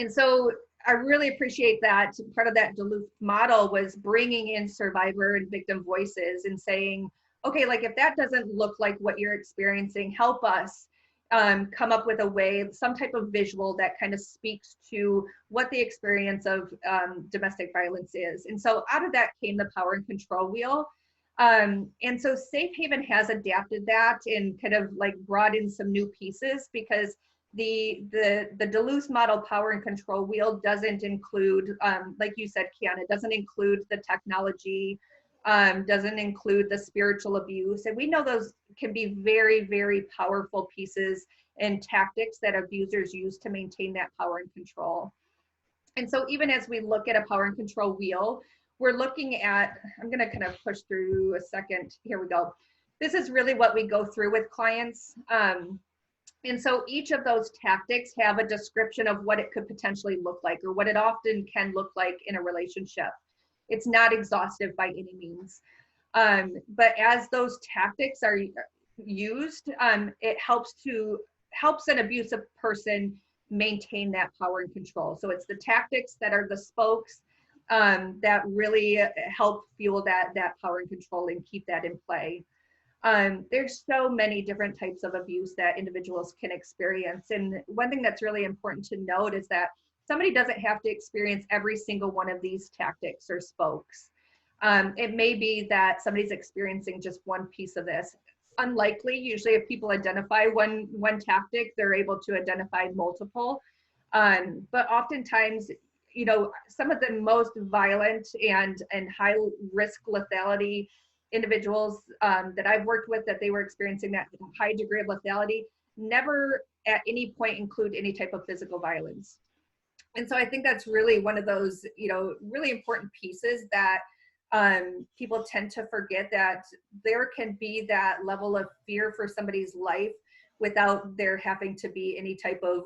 so I really appreciate that part of that Duluth model was bringing in survivor and victim voices and saying, okay, if that doesn't look like what you're experiencing, help us come up with a way, some type of visual that kind of speaks to what the experience of domestic violence is. And so out of that came the power and control wheel. And so Safe Haven has adapted that and kind of brought in some new pieces, because the Duluth model power and control wheel doesn't include, like you said, Kiana, doesn't include the technology, doesn't include the spiritual abuse. And we know those can be very, very powerful pieces and tactics that abusers use to maintain that power and control. And so even as we look at a power and control wheel, we're looking at, I'm gonna kind of push through a second, here we go. This is really what we go through with clients. And so each of those tactics have a description of what it could potentially look like, or what it often can look like in a relationship. It's not exhaustive by any means. But as those tactics are used, it helps an abusive person maintain that power and control. So it's the tactics that are the spokes that really help fuel that power and control and keep that in play. There's so many different types of abuse that individuals can experience. And one thing that's really important to note is that somebody doesn't have to experience every single one of these tactics or spokes. It may be that somebody's experiencing just one piece of this. Unlikely, usually if people identify one tactic, they're able to identify multiple. But oftentimes, some of the most violent and high risk lethality individuals that I've worked with, that they were experiencing that high degree of lethality, never at any point include any type of physical violence. And so I think that's really one of those, really important pieces that people tend to forget, that there can be that level of fear for somebody's life without there having to be any type of,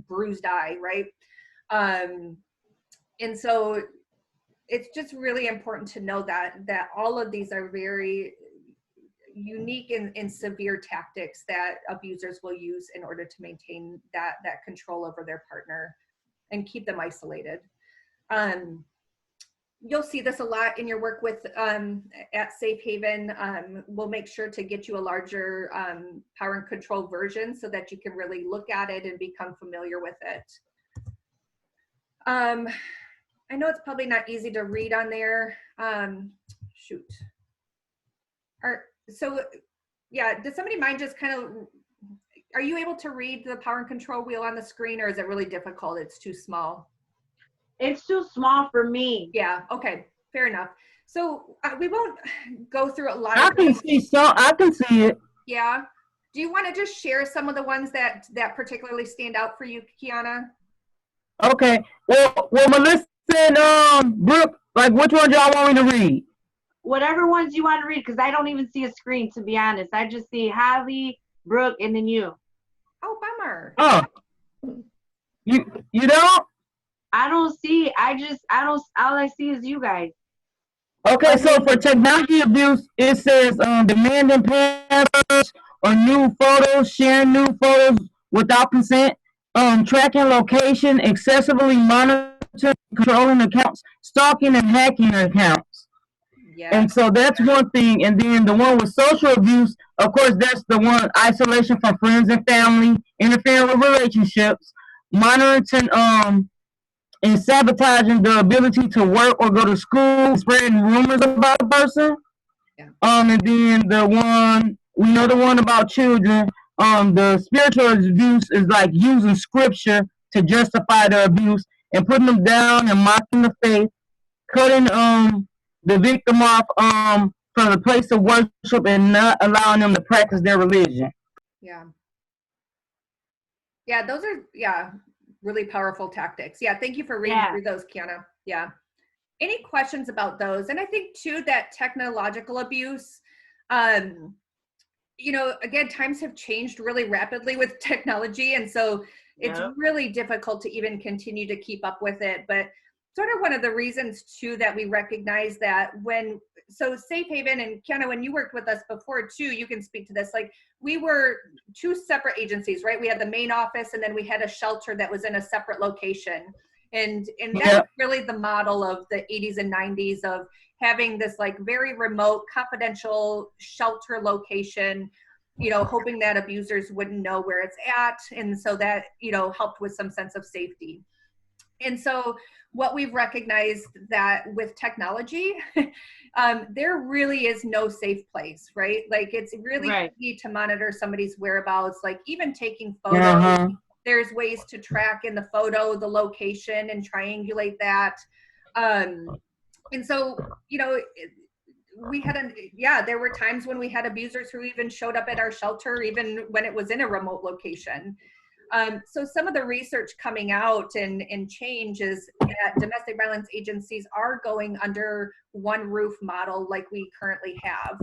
bruised eye, right? And so it's just really important to know that all of these are very unique and severe tactics that abusers will use in order to maintain that control over their partner and keep them isolated. You'll see this a lot in your work with at Safe Haven. We'll make sure to get you a larger power and control version so that you can really look at it and become familiar with it. I know it's probably not easy to read on there. Shoot. So yeah, does somebody mind just kind of, are you able to read the power and control wheel on the screen, or is it really difficult? It's too small. It's too small for me. Yeah, okay, fair enough. So we won't go through a lot I of can things. see some. I can see it. Yeah. Do you want to just share some of the ones that particularly stand out for you, Kiana? Okay. Well, Melissa and Brooke, like, which one y'all want me to read? Whatever ones you want to read, because I don't even see a screen, to be honest. I just see Holly, Brooke, and then you. Oh, bummer. Oh, you don't? I don't see. All I see is you guys. Okay, so for technology abuse, it says demanding passwords or new photos, sharing new photos without consent, tracking location, excessively monitoring, controlling accounts, stalking and hacking accounts. Yeah. And so that's one thing. And then the one with social abuse, of course, that's the one, isolation from friends and family, interfering with relationships, monitoring and sabotaging the ability to work or go to school, spreading rumors about a person. Yeah. And then the one, we know the one about children, the spiritual abuse is like using scripture to justify the abuse and putting them down and mocking the faith, cutting the victim off from the place of worship and not allowing them to practice their religion. Yeah. Yeah, those are, really powerful tactics. Yeah, thank you for reading through those, Kiana. Yeah. Any questions about those? And I think too that technological abuse, again, times have changed really rapidly with technology. And so it's really difficult to even continue to keep up with it. But sort of one of the reasons too that we recognize that so Safe Haven, and Kiana, when you worked with us before too, you can speak to this, like we were two separate agencies, right? We had the main office and then we had a shelter that was in a separate location. And that's really the model of the 80s and 90s of having this like very remote, confidential shelter location, hoping that abusers wouldn't know where it's at. And so that, helped with some sense of safety. And so what we've recognized that with technology, there really is no safe place, right? Like it's really easy to monitor somebody's whereabouts, like even taking photos. There's ways to track in the photo, the location and triangulate that. And so, there were times when we had abusers who even showed up at our shelter, even when it was in a remote location. So some of the research coming out and change is that domestic violence agencies are going under one roof model like we currently have.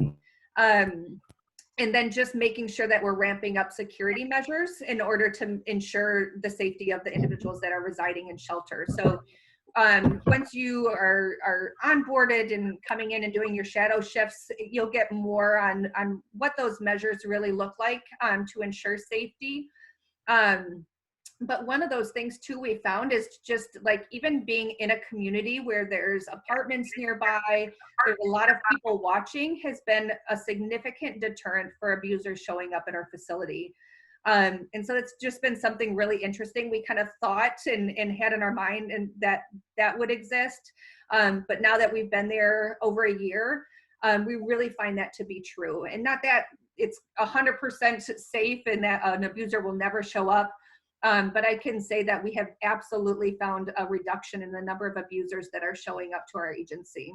And then just making sure that we're ramping up security measures in order to ensure the safety of the individuals that are residing in shelter. So once you are onboarded and coming in and doing your shadow shifts, you'll get more on what those measures really look like to ensure safety. But one of those things too we found is just like even being in a community where there's apartments nearby, there's a lot of people watching, has been a significant deterrent for abusers showing up at our facility. And so it's just been something really interesting. We kind of thought and had in our mind and that would exist. But now that we've been there over a year, we really find that to be true. And not that it's 100% safe and that an abuser will never show up. But I can say that we have absolutely found a reduction in the number of abusers that are showing up to our agency.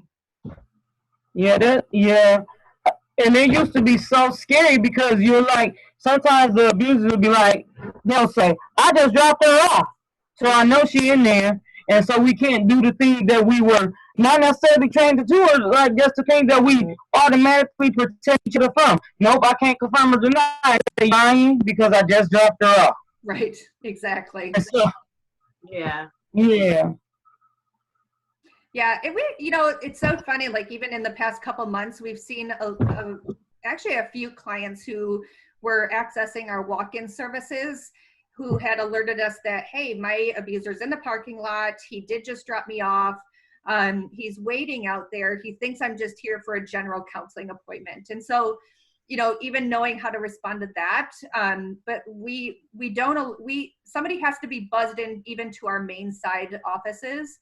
And it used to be so scary because you're like, sometimes the abusers will be like, they'll say, I just dropped her off. So I know she in there. And so we can't do the thing that we were not necessarily trained to do, or like just the thing that we automatically protect each other from. Nope, I can't confirm or deny. They're lying because I just dropped her off. Right, exactly. So, yeah. Yeah, it's so funny, like even in the past couple months, we've seen actually a few clients who were accessing our walk-in services who had alerted us that, hey, my abuser's in the parking lot. He did just drop me off. He's waiting out there. He thinks I'm just here for a general counseling appointment. And so, you know, even knowing how to respond to that, but somebody has to be buzzed in even to our main side offices.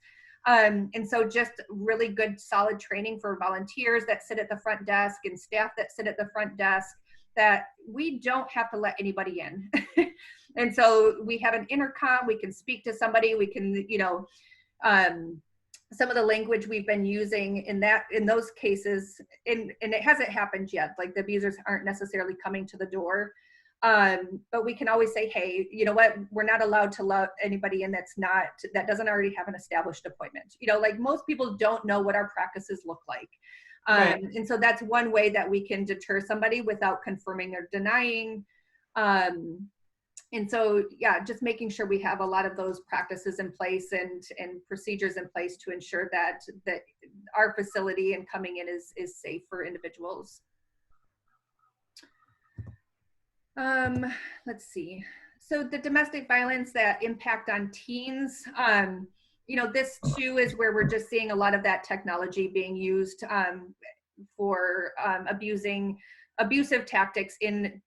And so just really good, solid training for volunteers that sit at the front desk and staff that sit at the front desk, that we don't have to let anybody in. And so we have an intercom, we can speak to somebody, we can, you know, some of the language we've been using in those cases, and it hasn't happened yet, like the abusers aren't necessarily coming to the door. But we can always say, hey, you know what, we're not allowed to let anybody in that doesn't already have an established appointment. You know, like most people don't know what our practices look like. Right. And so that's one way that we can deter somebody without confirming or denying. And so, yeah, just making sure we have a lot of those practices in place and procedures in place to ensure that our facility and coming in is safe for individuals. Let's see. So the domestic violence that impact on teens, you know, this too is where we're just seeing a lot of that technology being used for abusive tactics in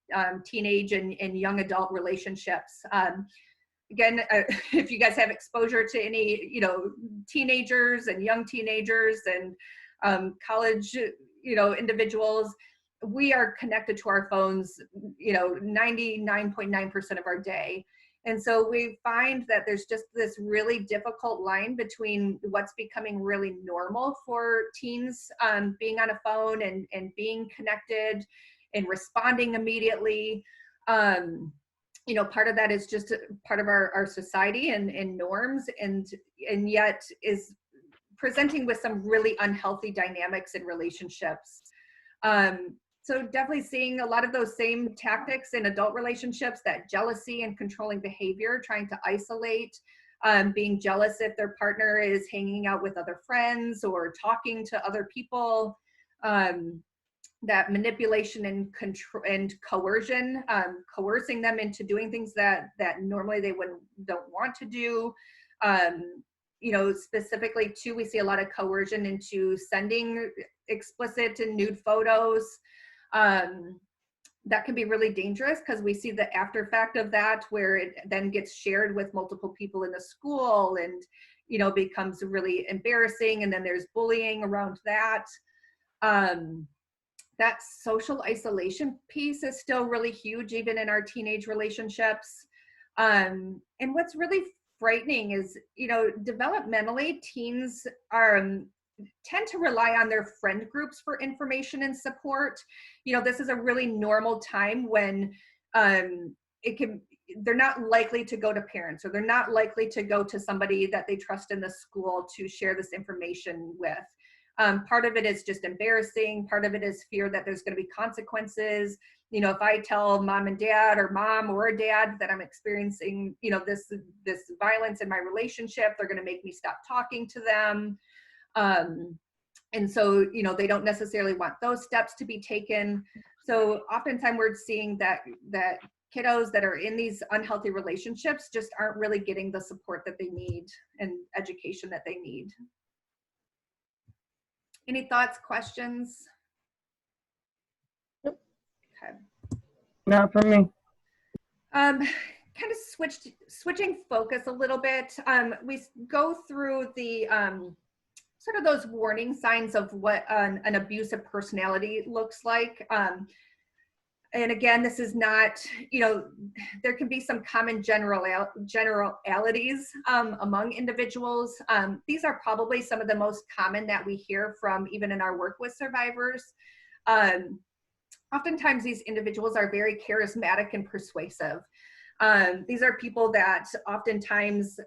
teenage and young adult relationships. Again, if you guys have exposure to any, you know, teenagers and young teenagers and college, you know, individuals, we are connected to our phones, you know, 99.9% of our day. And so we find that there's just this really difficult line between what's becoming really normal for teens, being on a phone and being connected and responding immediately. You know, part of that is just part of our society and norms, and yet is presenting with some really unhealthy dynamics in relationships. So definitely seeing a lot of those same tactics in adult relationships, that jealousy and controlling behavior, trying to isolate, being jealous if their partner is hanging out with other friends or talking to other people, that manipulation and control and coercion, coercing them into doing things that normally they don't want to do. You know, specifically too, we see a lot of coercion into sending explicit and nude photos. That can be really dangerous because we see the after effect of that, where it then gets shared with multiple people in the school and, you know, becomes really embarrassing. And then there's bullying around that. That social isolation piece is still really huge, even in our teenage relationships. And what's really frightening is, you know, developmentally, teens tend to rely on their friend groups for information and support. You know, this is a really normal time when they're not likely to go to parents, or they're not likely to go to somebody that they trust in the school to share this information with. Part of it is just embarrassing. Part of it is fear that there's going to be consequences. You know, if I tell mom and dad, or mom or dad, that I'm experiencing, you know, this violence in my relationship, they're going to make me stop talking to them. And so, you know, they don't necessarily want those steps to be taken. So oftentimes we're seeing that kiddos that are in these unhealthy relationships just aren't really getting the support that they need and education that they need. Any thoughts, questions? Nope. Okay. Not for me. Kind of switching focus a little bit. We go through the sort of those warning signs of what an abusive personality looks like. And again, this is not, you know, there can be some common generalities among individuals. These are probably some of the most common that we hear from even in our work with survivors. Oftentimes these individuals are very charismatic and persuasive. These are people that oftentimes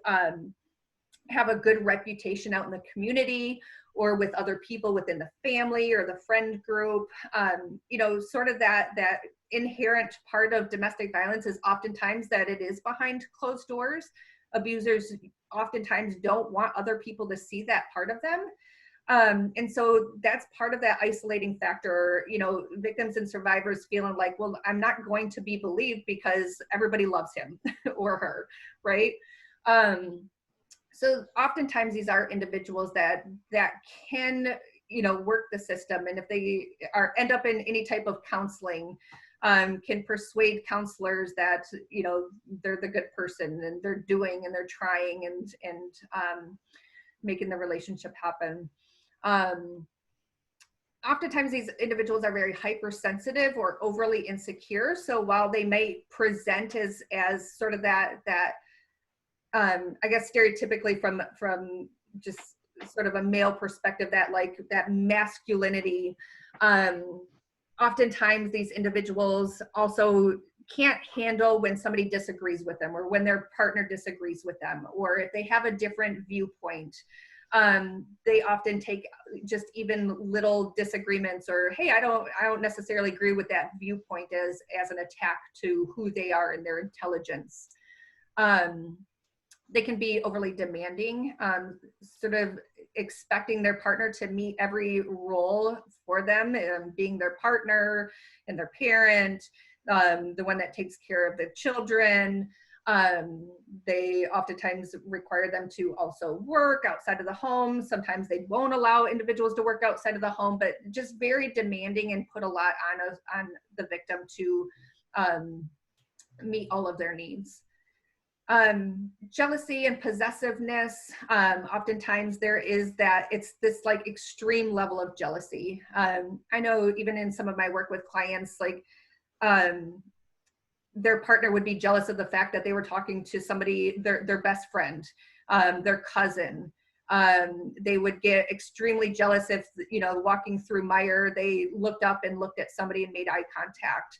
have a good reputation out in the community, or with other people within the family or the friend group. You know, sort of that inherent part of domestic violence is oftentimes that it is behind closed doors. Abusers oftentimes don't want other people to see that part of them. And so that's part of that isolating factor, you know, victims and survivors feeling like, well, I'm not going to be believed because everybody loves him or her, right? So oftentimes these are individuals that can, you know, work the system, and if they end up in any type of counseling, can persuade counselors that, you know, they're the good person and they're doing and they're trying and making the relationship happen. Oftentimes these individuals are very hypersensitive or overly insecure. So while they may present as sort of that I guess stereotypically from just sort of a male perspective, that like that masculinity, oftentimes these individuals also can't handle when somebody disagrees with them, or when their partner disagrees with them, or if they have a different viewpoint. They often take just even little disagreements, or, hey, I don't necessarily agree with that viewpoint, as an attack to who they are and their intelligence. They can be overly demanding, sort of expecting their partner to meet every role for them, being their partner and their parent, the one that takes care of the children. They oftentimes require them to also work outside of the home. Sometimes they won't allow individuals to work outside of the home, but just very demanding and put a lot on the victim to meet all of their needs. Jealousy and possessiveness, oftentimes there is that, it's this like extreme level of jealousy. I know even in some of my work with clients, like their partner would be jealous of the fact that they were talking to somebody, their best friend, their cousin. They would get extremely jealous if, you know, walking through Meijer, they looked up and looked at somebody and made eye contact.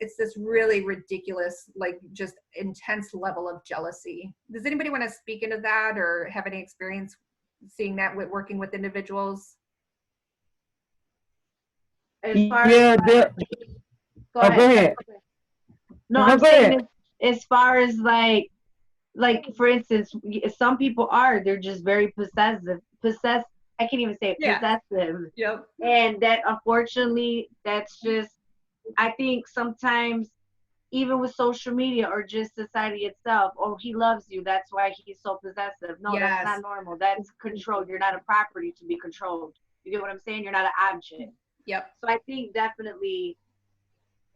It's this really ridiculous, like just intense level of jealousy. Does anybody want to speak into that or have any experience seeing that with working with individuals? As far Yeah, as, go ahead. No, No, I'm go saying ahead. as far as like for instance, some people they're just very possessive. I can't even say it, Yeah. possessive. Yep. And that, unfortunately, that's just, I think sometimes even with social media or just society itself, oh, he loves you, that's why he's so possessive. No, Yes. that's not normal. That's control. You're not a property to be controlled. You get what I'm saying? You're not an object. Yep. So I think definitely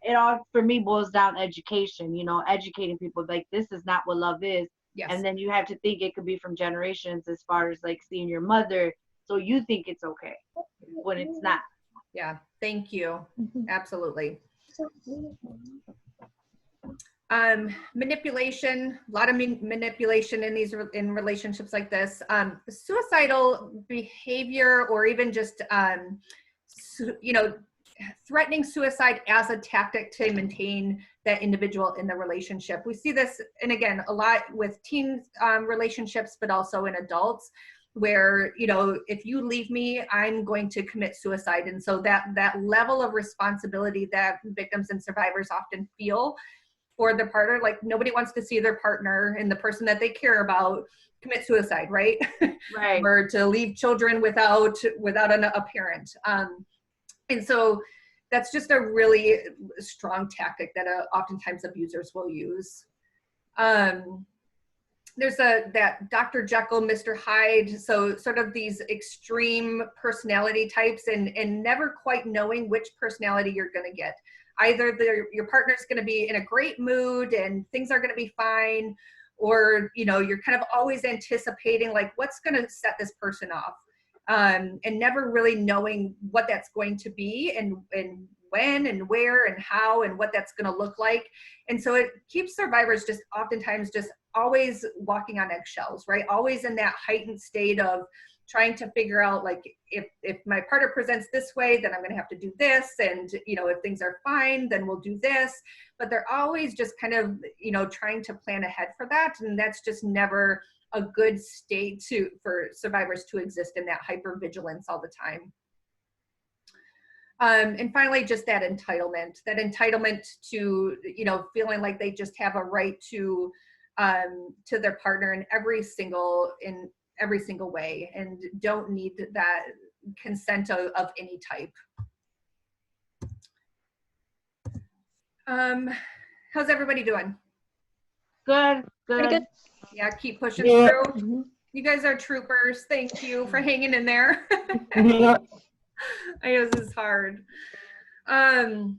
it all, for me, boils down to education, you know, educating people, like, this is not what love is. Yes. And then you have to think it could be from generations, as far as like seeing your mother, so you think it's okay when it's not. Yeah, thank you. Absolutely. Manipulation, a lot of manipulation in these in relationships like this. Suicidal behavior, or even just you know, threatening suicide as a tactic to maintain that individual in the relationship. We see this, and again, a lot with teen relationships, but also in adults, where, you know, if you leave me, I'm going to commit suicide. And so that level of responsibility that victims and survivors often feel for their partner, like nobody wants to see their partner and the person that they care about commit suicide, right? Right. Or to leave children without a parent. And so that's just a really strong tactic that oftentimes abusers will use. There's that Dr. Jekyll, Mr. Hyde, so sort of these extreme personality types, and never quite knowing which personality you're going to get. Either your partner's going to be in a great mood and things are going to be fine, or, you know, you're kind of always anticipating like what's going to set this person off. And never really knowing what that's going to be, and when and where and how and what that's going to look like. And so it keeps survivors just oftentimes just always walking on eggshells, right? Always in that heightened state of trying to figure out, like, if my partner presents this way, then I'm going to have to do this. And, you know, if things are fine, then we'll do this. But they're always just kind of, you know, trying to plan ahead for that. And that's just never a good state for survivors to exist in that hypervigilance all the time. And finally, just that entitlement to, you know, feeling like they just have a right to their partner in every single every single way and don't need that consent of any type. How's everybody doing? Good, Pretty good. good. Yeah, keep pushing Yeah. through. Mhm. You guys are troopers. Thank you for hanging in there. Yeah. I know this is hard. So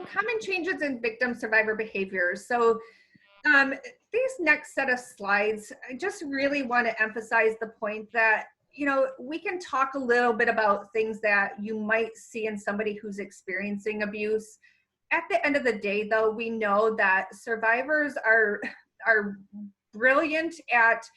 common changes in victim survivor behaviors. So these next set of slides, I just really want to emphasize the point that, you know, we can talk a little bit about things that you might see in somebody who's experiencing abuse. At the end of the day, though, we know that survivors are brilliant at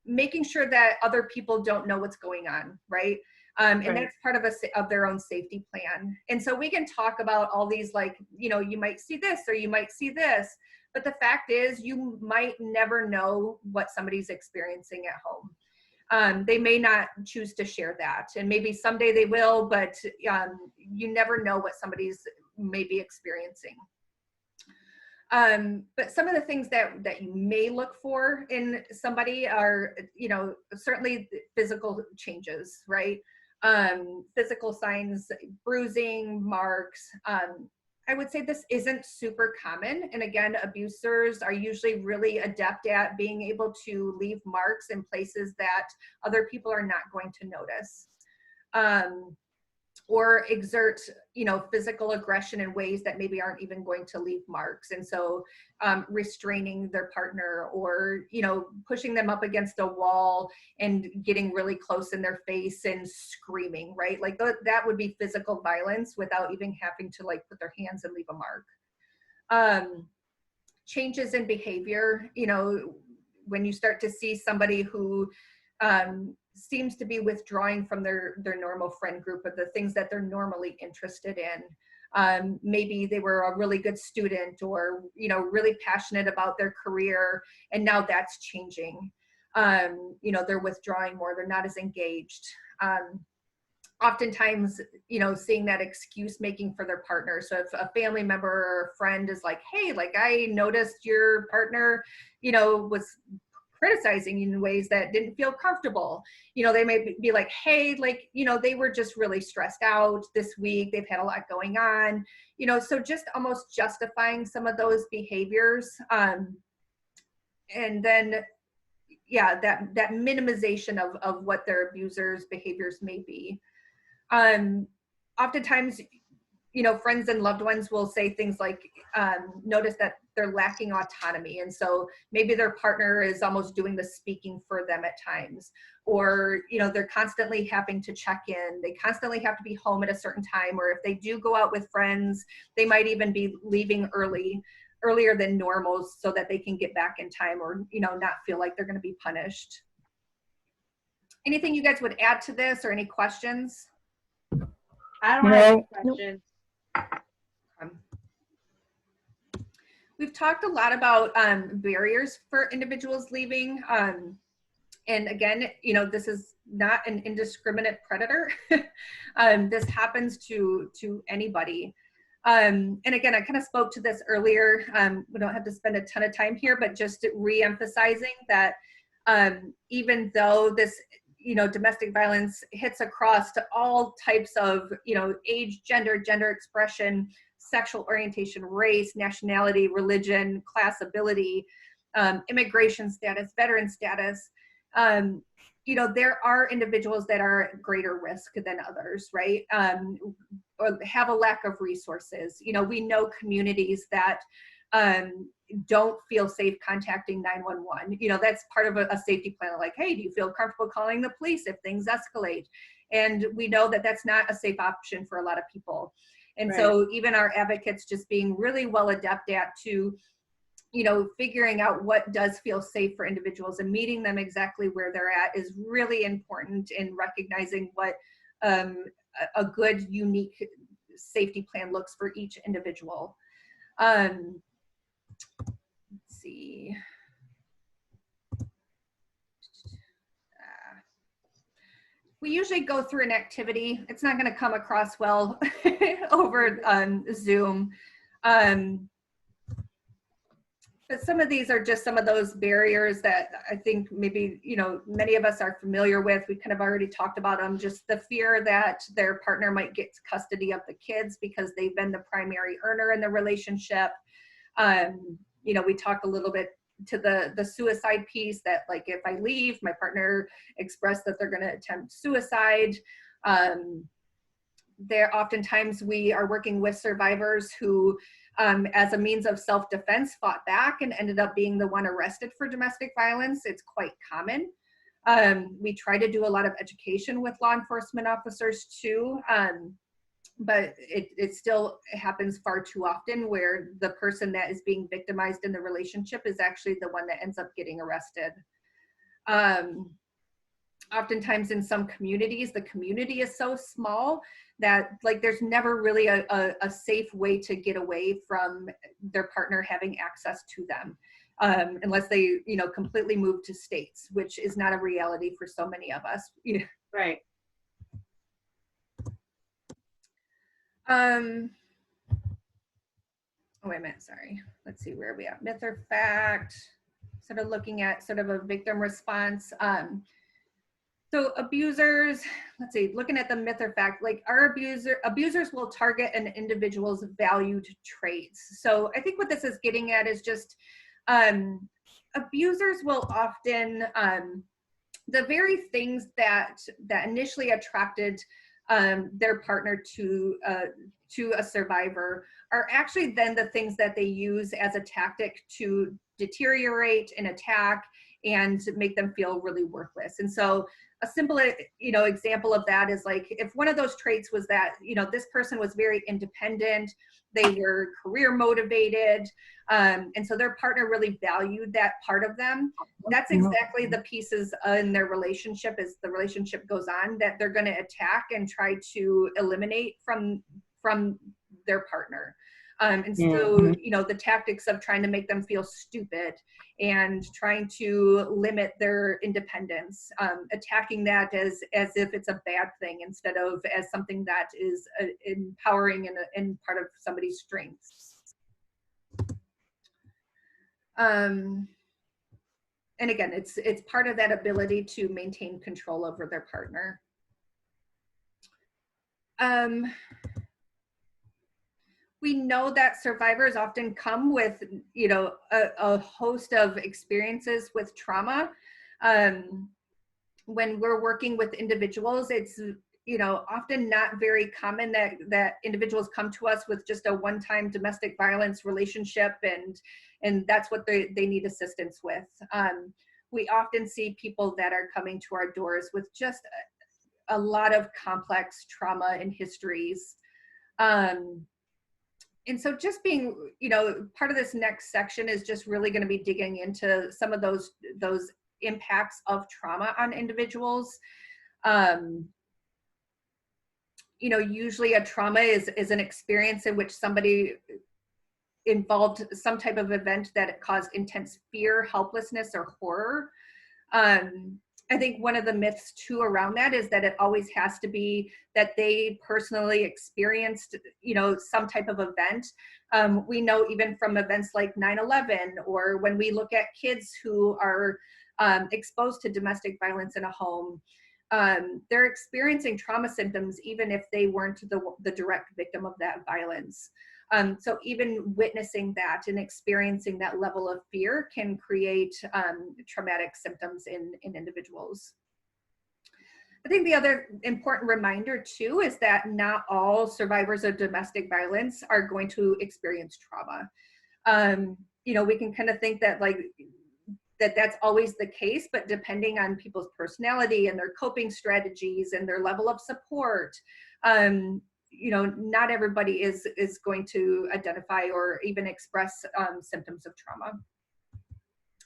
making sure that other people don't know what's going on, right? And Right. that's part of their own safety plan. And so we can talk about all these, like, you know, you might see this or you might see this, but the fact is you might never know what somebody's experiencing at home. They may not choose to share that, and maybe someday they will, but you never know what somebody's maybe experiencing. But some of the things that you may look for in somebody are, you know, certainly physical changes, right? Physical signs, bruising, marks. I would say this isn't super common. And again, abusers are usually really adept at being able to leave marks in places that other people are not going to notice. Or exert, you know, physical aggression in ways that maybe aren't even going to leave marks. And so restraining their partner, or, you know, pushing them up against a wall and getting really close in their face and screaming, right? Like that would be physical violence without even having to like put their hands and leave a mark. Changes in behavior, you know, when you start to see somebody who seems to be withdrawing from their normal friend group of the things that they're normally interested in. Maybe they were a really good student, or, you know, really passionate about their career, and now that's changing. You know, they're withdrawing more, they're not as engaged. Oftentimes, you know, seeing that excuse making for their partner. So if a family member or a friend is like, hey, like, I noticed your partner, you know, was criticizing you in ways that didn't feel comfortable. You know, they may be like, hey, like, you know, they were just really stressed out this week. They've had a lot going on, you know, so just almost justifying some of those behaviors. And then, yeah, that minimization of what their abusers' behaviors may be. Oftentimes, you know, friends and loved ones will say things like, notice that they're lacking autonomy. And so maybe their partner is almost doing the speaking for them at times, or, you know, they're constantly having to check in. They constantly have to be home at a certain time, or if they do go out with friends, they might even be leaving earlier than normal so that they can get back in time, or, you know, not feel like they're going to be punished. Anything you guys would add to this, or any questions? I don't have any Nope. questions. We've talked a lot about barriers for individuals leaving. And again, you know, this is not an indiscriminate predator. This happens to anybody. And again, I kind of spoke to this earlier. We don't have to spend a ton of time here, but just re-emphasizing that even though this, you know, domestic violence hits across to all types of, you know, age, gender expression, sexual orientation, race, nationality, religion, class, ability, immigration status, veteran status, you know, there are individuals that are at greater risk than others, right? Or have a lack of resources. You know, we know communities that don't feel safe contacting 911. You know, that's part of a safety plan. Like, hey, do you feel comfortable calling the police if things escalate? And we know that that's not a safe option for a lot of people. And Right. so even our advocates just being really well adept at to, you know, figuring out what does feel safe for individuals and meeting them exactly where they're at is really important in recognizing what a good, unique safety plan looks for each individual. Let's see. We usually go through an activity. It's not going to come across well over Zoom. But some of these are just some of those barriers that I think maybe, you know, many of us are familiar with. We kind of already talked about them, just the fear that their partner might get custody of the kids because they've been the primary earner in the relationship. You know, we talked a little bit to the suicide piece, that like if I leave, my partner expressed that they're going to attempt suicide. There oftentimes we are working with survivors who as a means of self-defense fought back and ended up being the one arrested for domestic violence. It's quite common. We try to do a lot of education with law enforcement officers too, but it still happens far too often where the person that is being victimized in the relationship is actually the one that ends up getting arrested. Oftentimes in some communities, the community is so small that like there's never really a safe way to get away from their partner having access to them, unless they, you know, completely move to states, which is not a reality for so many of us. Right. Oh, wait a minute, sorry. Let's see, where are we at? Myth or fact? Sort of looking at sort of a victim response. So abusers, let's see, looking at the myth or fact, like abusers will target an individual's valued traits. So I think what this is getting at is just abusers will often, the very things that initially attracted their partner to a survivor are actually then the things that they use as a tactic to deteriorate and attack and make them feel really worthless. And so a simple, you know, example of that is like if one of those traits was that, you know, this person was very independent, they were career motivated, and so their partner really valued that part of them. That's exactly the pieces in their relationship as the relationship goes on that they're going to attack and try to eliminate from their partner. And so, you know, the tactics of trying to make them feel stupid and trying to limit their independence, attacking that as if it's a bad thing instead of as something that is empowering and part of somebody's strengths. And again, it's part of that ability to maintain control over their partner. We know that survivors often come with, you know, a host of experiences with trauma. When we're working with individuals, it's, you know, often not very common that individuals come to us with just a one-time domestic violence relationship and that's what they need assistance with. We often see people that are coming to our doors with just a lot of complex trauma and histories. And so just being, you know, part of this next section is just really going to be digging into some of those impacts of trauma on individuals. You know, usually a trauma is an experience in which somebody involved some type of event that caused intense fear, helplessness, or horror. I think one of the myths too around that is that it always has to be that they personally experienced, you know, some type of event. We know even from events like 9/11, or when we look at kids who are exposed to domestic violence in a home, they're experiencing trauma symptoms even if they weren't the direct victim of that violence. So even witnessing that and experiencing that level of fear can create traumatic symptoms in individuals. I think the other important reminder too is that not all survivors of domestic violence are going to experience trauma. You know, we can kind of think that like that's always the case, but depending on people's personality and their coping strategies and their level of support, you know, not everybody is going to identify or even express symptoms of trauma.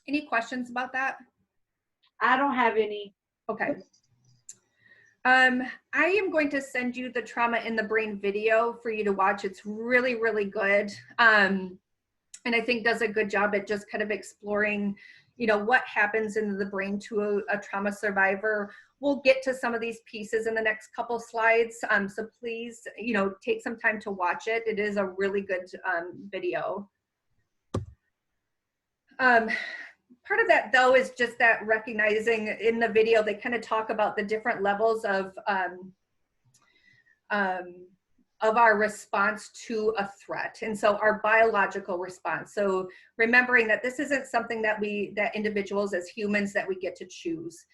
Any questions about that? I don't have any. Okay. I am going to send you the Trauma in the Brain video for you to watch. It's really, really good. And I think does a good job at just kind of exploring, you know, what happens in the brain to a trauma survivor. We'll get to some of these pieces in the next couple slides. So please, you know, take some time to watch it. It is a really good video. Part of that though is just that recognizing in the video, they kind of talk about the different levels of our response to a threat. And so our biological response. So remembering that this isn't something that that individuals as humans that we get to choose.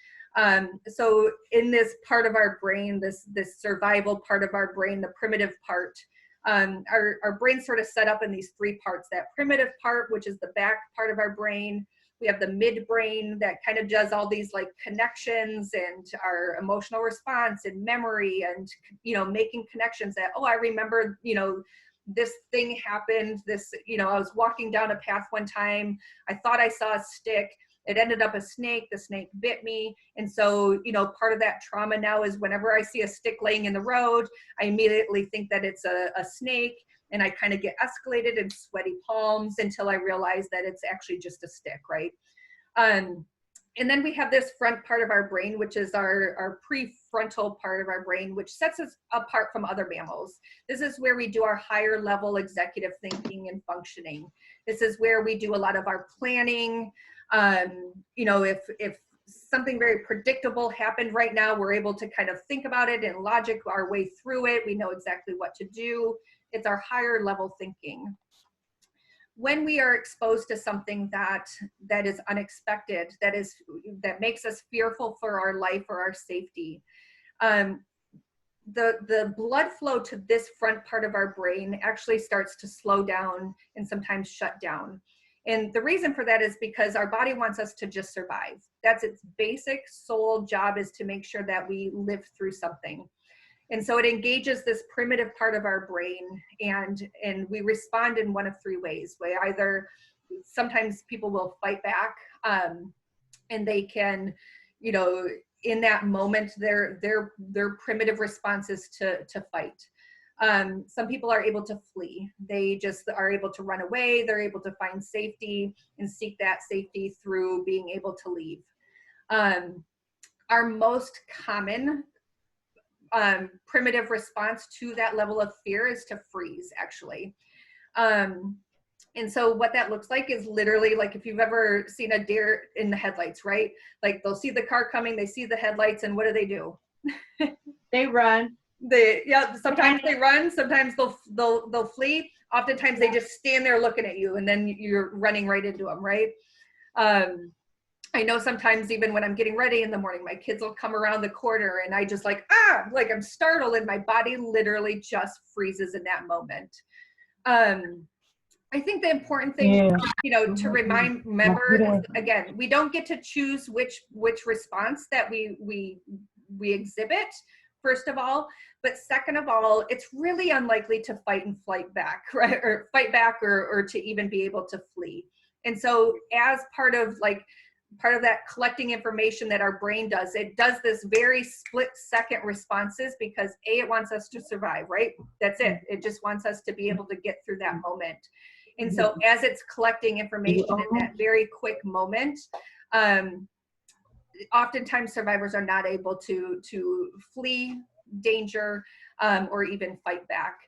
So in this part of our brain, this survival part of our brain, the primitive part, our brain's sort of set up in these three parts. That primitive part, which is the back part of our brain. We have the midbrain that kind of does all these like connections and our emotional response and memory and, you know, making connections that, oh, I remember, you know, this thing happened, this, you know, I was walking down a path one time, I thought I saw a stick, it ended up a snake, the snake bit me. And so, you know, part of that trauma now is whenever I see a stick laying in the road, I immediately think that it's a snake. And I kind of get escalated and sweaty palms until I realize that it's actually just a stick, right? And then we have this front part of our brain, which is our prefrontal part of our brain, which sets us apart from other mammals. This is where we do our higher level executive thinking and functioning. This is where we do a lot of our planning. You know, if something very predictable happened right now, we're able to kind of think about it and logic our way through it. We know exactly what to do. It's our higher level thinking. When we are exposed to something that is unexpected, that makes us fearful for our life or our safety, the blood flow to this front part of our brain actually starts to slow down and sometimes shut down. And the reason for that is because our body wants us to just survive. That's its basic sole job, is to make sure that we live through something. And so it engages this primitive part of our brain, and we respond in one of three ways. We either, sometimes people will fight back, and they can, you know, in that moment, their primitive response is to fight. Some people are able to flee. They just are able to run away. They're able to find safety and seek that safety through being able to leave. Our most common primitive response to that level of fear is to freeze, actually. And so what that looks like is literally like if you've ever seen a deer in the headlights, right? Like they'll see the car coming, they see the headlights, and what do? They run. Sometimes they run, sometimes they'll flee. Oftentimes they just stand there looking at you, and then you're running right into them, right? I know sometimes even when I'm getting ready in the morning, my kids will come around the corner and I just like I'm startled, and my body literally just freezes in that moment. I think the important thing, you know, to remember is, again, we don't get to choose which response that we exhibit, first of all, but second of all, it's really unlikely to fight and flight back, right? Or fight back or to even be able to flee. And so as part of that collecting information that our brain does, it does this very split-second responses because it wants us to survive, right? That's it. It just wants us to be able to get through that moment. And so as it's collecting information in that very quick moment, oftentimes survivors are not able to flee danger or even fight back.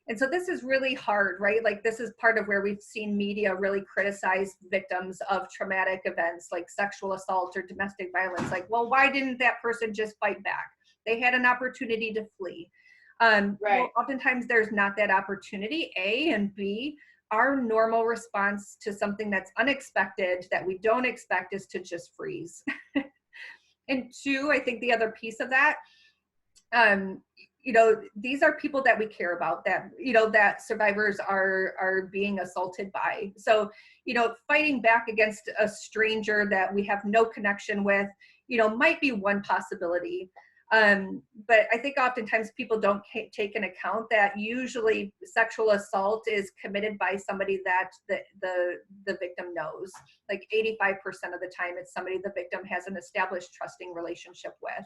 And so this is really hard, right? Like this is part of where we've seen media really criticize victims of traumatic events like sexual assault or domestic violence. Like, well, why didn't that person just fight back? They had an opportunity to flee. Right. Well, oftentimes there's not that opportunity, A, and B, our normal response to something that's unexpected, that we don't expect, is to just freeze. And two, I think the other piece of that, you know, these are people that we care about, that, you know, that survivors are being assaulted by. So, you know, fighting back against a stranger that we have no connection with, you know, might be one possibility. But I think oftentimes people don't take into account that usually sexual assault is committed by somebody that the victim knows. Like 85% of the time, it's somebody the victim has an established trusting relationship with.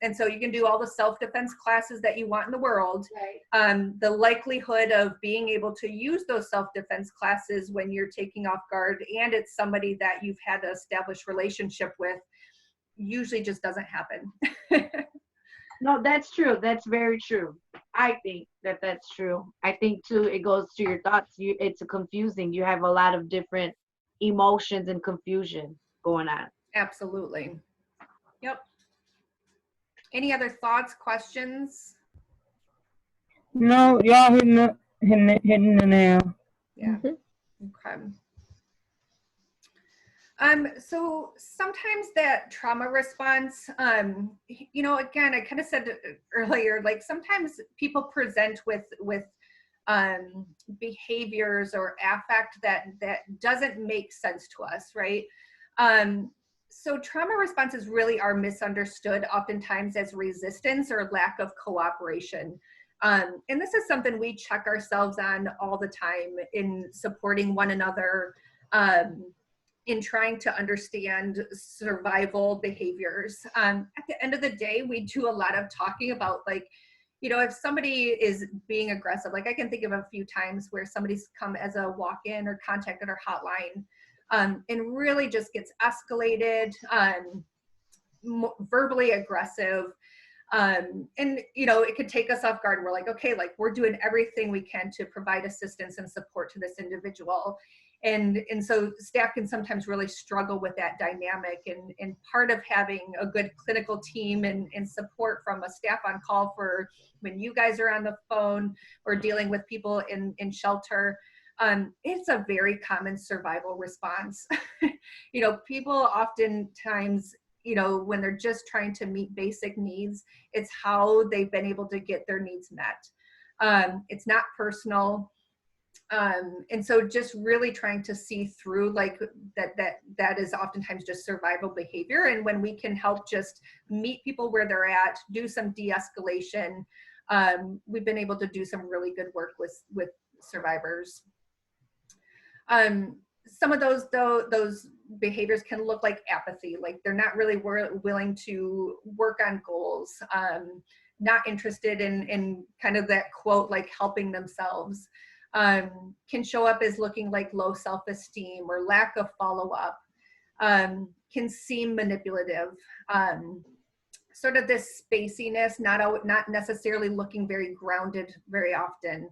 And so you can do all the self-defense classes that you want in the world. Right. The likelihood of being able to use those self-defense classes when you're taking off guard and it's somebody that you've had an established relationship with usually just doesn't happen. No, that's true. That's very true. I think that's true. I think too, it goes to your thoughts. It's confusing. You have a lot of different emotions and confusion going on. Absolutely. Yep. Any other thoughts, questions? No, y'all hitting the nail. Yeah. Mhm. Okay. So sometimes that trauma response, you know, again, I kind of said earlier, like sometimes people present with behaviors or affect that doesn't make sense to us, right? So trauma responses really are misunderstood oftentimes as resistance or lack of cooperation. And this is something we check ourselves on all the time in supporting one another, in trying to understand survival behaviors. At the end of the day, we do a lot of talking about, like, you know, if somebody is being aggressive, like I can think of a few times where somebody's come as a walk-in or contacted our hotline, and really just gets escalated, verbally aggressive. And, you know, it could take us off guard. We're like, okay, like we're doing everything we can to provide assistance and support to this individual. And so staff can sometimes really struggle with that dynamic, and part of having a good clinical team and support from a staff on call for when you guys are on the phone or dealing with people in shelter, it's a very common survival response. You know, people oftentimes, you know, when they're just trying to meet basic needs, it's how they've been able to get their needs met. It's not personal. And so just really trying to see through, like, that is oftentimes just survival behavior. And when we can help just meet people where they're at, do some de-escalation, we've been able to do some really good work with survivors. Some of those behaviors can look like apathy, like they're not really willing to work on goals, not interested in kind of that quote, like helping themselves. Can show up as looking like low self-esteem or lack of follow-up, can seem manipulative, sort of this spaciness, not necessarily looking very grounded very often,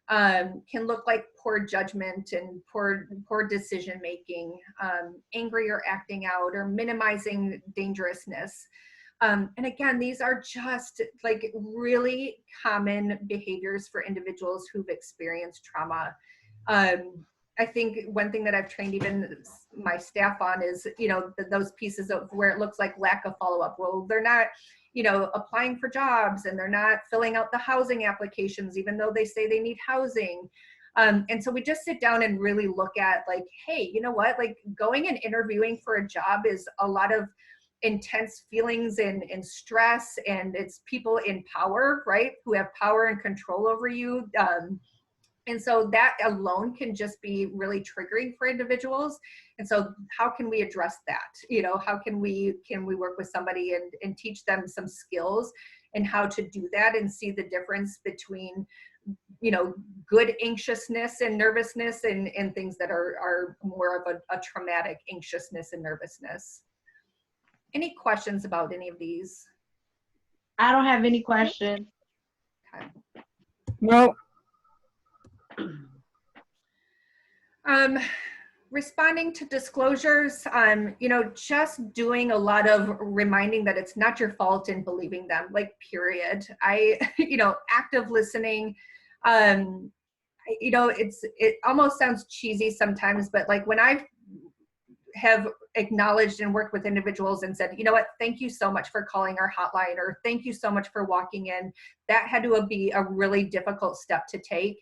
can look like poor judgment and poor decision making, angry or acting out or minimizing dangerousness. And again, these are just like really common behaviors for individuals who've experienced trauma. I think one thing that I've trained even my staff on is, you know, those pieces of where it looks like lack of follow-up. Well, they're not, you know, applying for jobs, and they're not filling out the housing applications, even though they say they need housing. And so we just sit down and really look at, like, hey, you know what, like going and interviewing for a job is a lot of intense feelings and stress, and it's people in power, right, who have power and control over you. And so that alone can just be really triggering for individuals. And so how can we address that? You know, how can we work with somebody and teach them some skills and how to do that, and see the difference between, you know, good anxiousness and nervousness and things that are more of a traumatic anxiousness and nervousness. Any questions about any of these? I don't have any questions. Okay. No. Responding to disclosures, you know, just doing a lot of reminding that it's not your fault and believing them, like, period. You know, active listening, you know, it almost sounds cheesy sometimes, but like when I have acknowledged and worked with individuals and said, you know what, thank you so much for calling our hotline, or thank you so much for walking in, that had to be a really difficult step to take.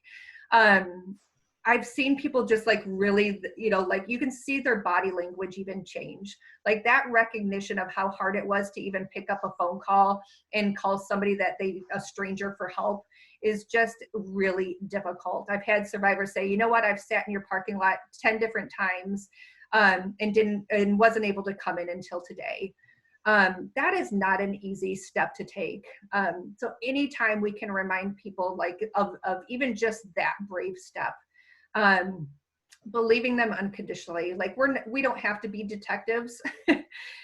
I've seen people just like really, you know, like you can see their body language even change. Like that recognition of how hard it was to even pick up a phone call and call somebody a stranger for help is just really difficult. I've had survivors say, you know what, I've sat in your parking lot 10 different times and wasn't able to come in until today. That is not an easy step to take. So anytime we can remind people like of even just that brave step, believing them unconditionally, like we don't have to be detectives.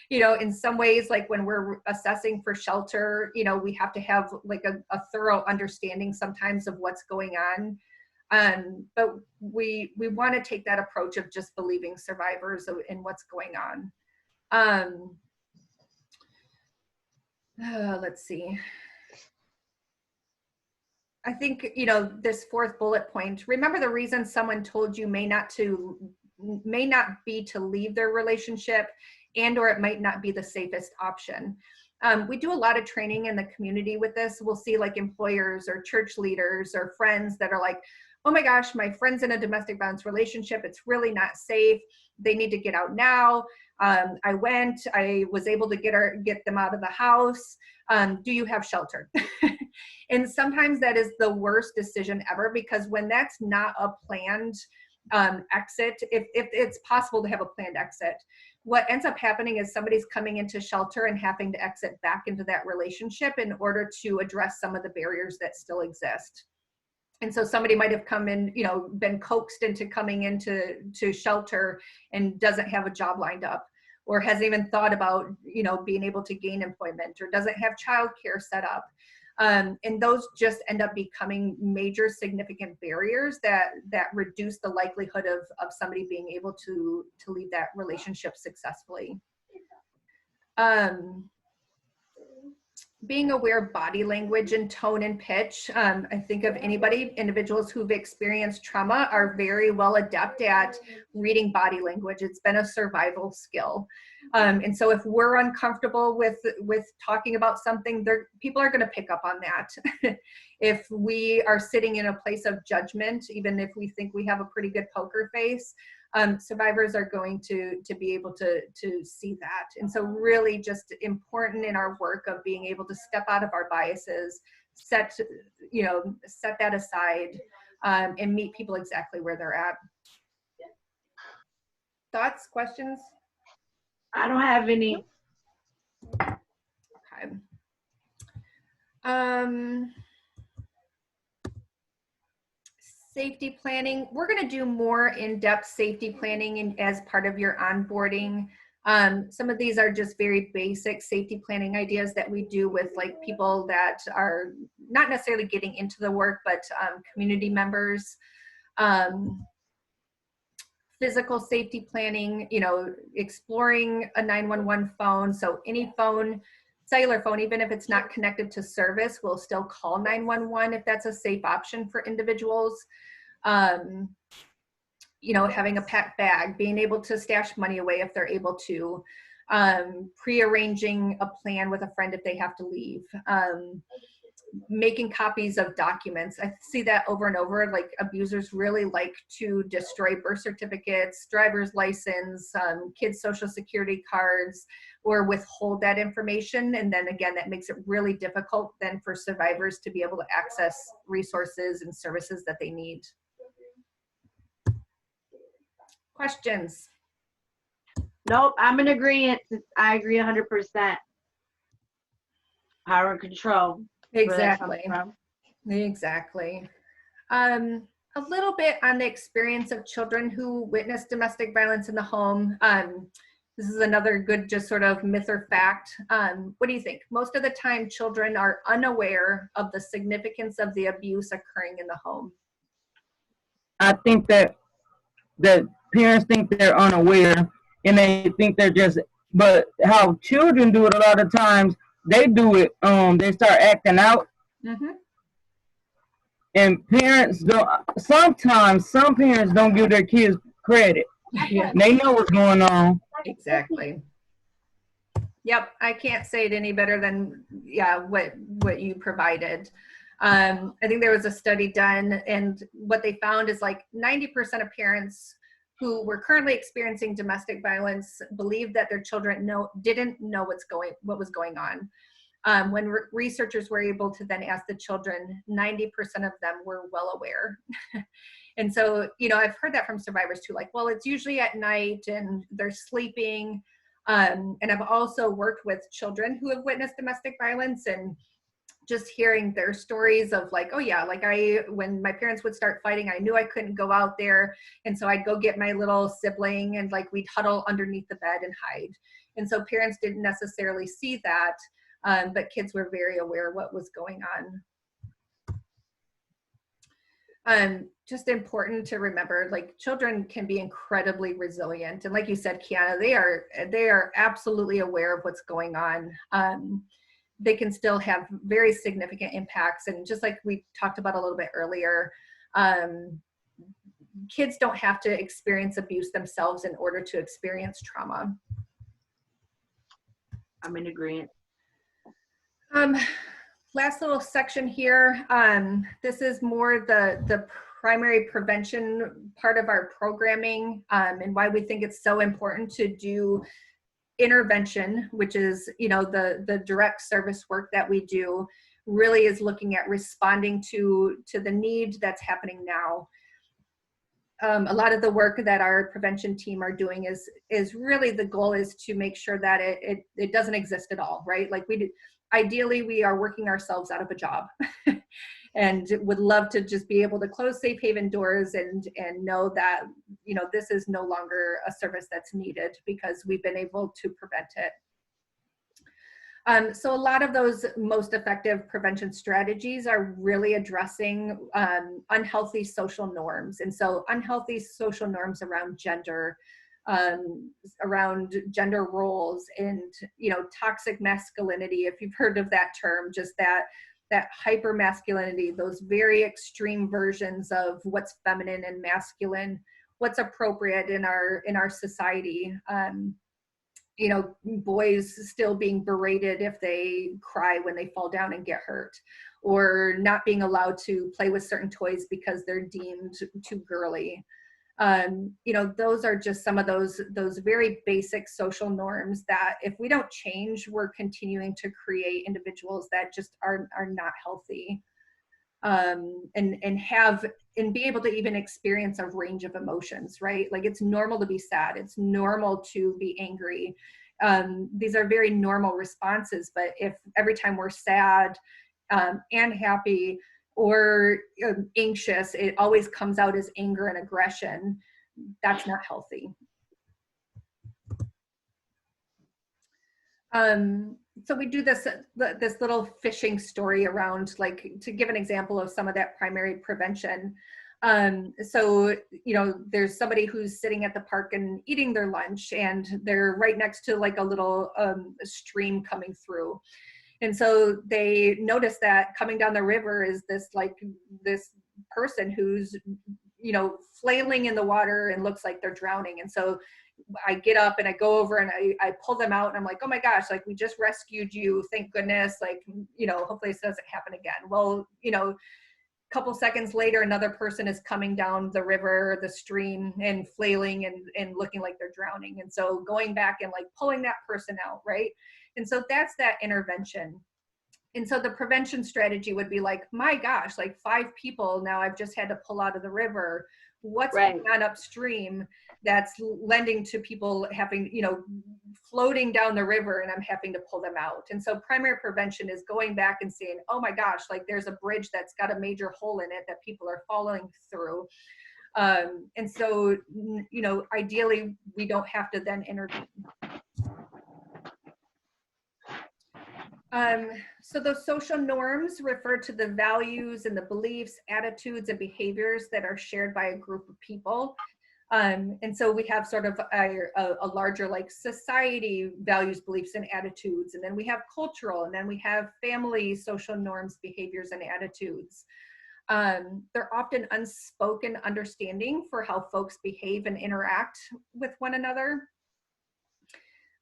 You know, in some ways, like when we're assessing for shelter, you know, we have to have like a thorough understanding sometimes of what's going on. But we want to take that approach of just believing survivors in what's going on. Let's see. I think, this fourth bullet point, remember the reason someone told you may not be to leave their relationship, and or it might not be the safest option. We do a lot of training in the community with this. We'll see like employers or church leaders or friends that are like, oh my gosh, my friend's in a domestic violence relationship. It's really not safe. They need to get out now. I was able to get them out of the house. Do you have shelter? And sometimes that is the worst decision ever, because when that's not a planned exit, if it's possible to have a planned exit, what ends up happening is somebody's coming into shelter and having to exit back into that relationship in order to address some of the barriers that still exist. And so somebody might have come in, been coaxed into coming into shelter and doesn't have a job lined up, or hasn't even thought about, being able to gain employment, or doesn't have childcare set up. And those just end up becoming major significant barriers that reduce the likelihood of somebody being able to leave that relationship successfully. Being aware of body language and tone and pitch. I think of individuals who've experienced trauma are very well adept at reading body language. It's been a survival skill. And so if we're uncomfortable with talking about something, people are going to pick up on that. If we are sitting in a place of judgment, even if we think we have a pretty good poker face, survivors are going to be able to see that. And so really just important in our work of being able to step out of our biases, set that aside, and meet people exactly where they're at. Thoughts, questions? I don't have any. Okay. Safety planning. We're going to do more in-depth safety planning as part of your onboarding. Some of these are just very basic safety planning ideas that we do with like people that are not necessarily getting into the work, but community members. Physical safety planning, exploring a 911 phone. So any phone, cellular phone, even if it's not connected to service, we'll still call 911 if that's a safe option for individuals. Having a packed bag, being able to stash money away if they're able to, pre-arranging a plan with a friend if they have to leave, making copies of documents. I see that over and over, like abusers really like to destroy birth certificates, driver's license, kids' social security cards, or withhold that information. And then again, that makes it really difficult then for survivors to be able to access resources and services that they need. Questions? Nope, I'm in agreement. I agree 100%. Power and control. Exactly. Exactly. A little bit on the experience of children who witness domestic violence in the home. This is another good just sort of myth or fact. What do you think? Most of the time, children are unaware of the significance of the abuse occurring in the home. I think that parents think they're unaware and they think they're just, but how children do it a lot of times, they do it, they start acting out. Mm-hmm. And parents don't, sometimes some parents don't give their kids credit. Yeah. They know what's going on. Exactly. Yep, I can't say it any better than what you provided. I think there was a study done, and what they found is like 90% of parents who were currently experiencing domestic violence believed that their children didn't know what was going on. When researchers were able to then ask the children, 90% of them were well aware. And so, I've heard that from survivors too, like, well, it's usually at night and they're sleeping. And I've also worked with children who have witnessed domestic violence, and just hearing their stories of like, oh yeah, like when my parents would start fighting, I knew I couldn't go out there. And so I'd go get my little sibling and like we'd huddle underneath the bed and hide. And so parents didn't necessarily see that, but kids were very aware of what was going on. just important to remember, like, children can be incredibly resilient. And like you said, Kiana, they are absolutely aware of what's going on. They can still have very significant impacts. And just like we talked about a little bit earlier, kids don't have to experience abuse themselves in order to experience trauma. I'm in agreement. Last little section here. This is more the primary prevention part of our programming, and why we think it's so important to do intervention, which is, you know, the direct service work that we do, really is looking at responding to the need that's happening now. A lot of the work that our prevention team are doing is really, the goal is to make sure that it doesn't exist at all, right? Like, ideally we are working ourselves out of a job and would love to just be able to close Safe Haven doors and know that, you know, this is no longer a service that's needed because we've been able to prevent it. So a lot of those most effective prevention strategies are really addressing unhealthy social norms. And so unhealthy social norms around gender, around gender roles, and, you know, toxic masculinity, if you've heard of that term, just that hyper masculinity, those very extreme versions of what's feminine and masculine, what's appropriate in our society. You know, boys still being berated if they cry when they fall down and get hurt, or not being allowed to play with certain toys because they're deemed too girly. You know, those are just some of those very basic social norms that if we don't change, we're continuing to create individuals that just are not healthy, and be able to even experience a range of emotions, right? Like, it's normal to be sad. It's normal to be angry. These are very normal responses, but if every time we're sad and happy or anxious, it always comes out as anger and aggression, that's not healthy. So we do this little fishing story around, like, to give an example of some of that primary prevention. So, you know, there's somebody who's sitting at the park and eating their lunch, and they're right next to like a little stream coming through. And so they notice that coming down the river is this person who's, you know, flailing in the water and looks like they're drowning. And so I get up and I go over and I pull them out, and I'm like, oh my gosh, like, we just rescued you. Thank goodness. Like, you know, hopefully this doesn't happen again. Well, you know, a couple seconds later, another person is coming down the river, the stream, and flailing and looking like they're drowning. And so going back and like pulling that person out, right? And so that's that intervention. And so the prevention strategy would be like, my gosh, like 5 people now I've just had to pull out of the river. What's going on upstream that's lending to people having, you know, floating down the river, and I'm having to pull them out. And so primary prevention is going back and saying, oh my gosh, like, there's a bridge that's got a major hole in it that people are falling through. And so, you know, ideally we don't have to then intervene. So those social norms refer to the values and the beliefs, attitudes, and behaviors that are shared by a group of people. And so we have sort of a larger, like, society values, beliefs, and attitudes. And then we have cultural, and then we have family social norms, behaviors, and attitudes. They're often unspoken understanding for how folks behave and interact with one another.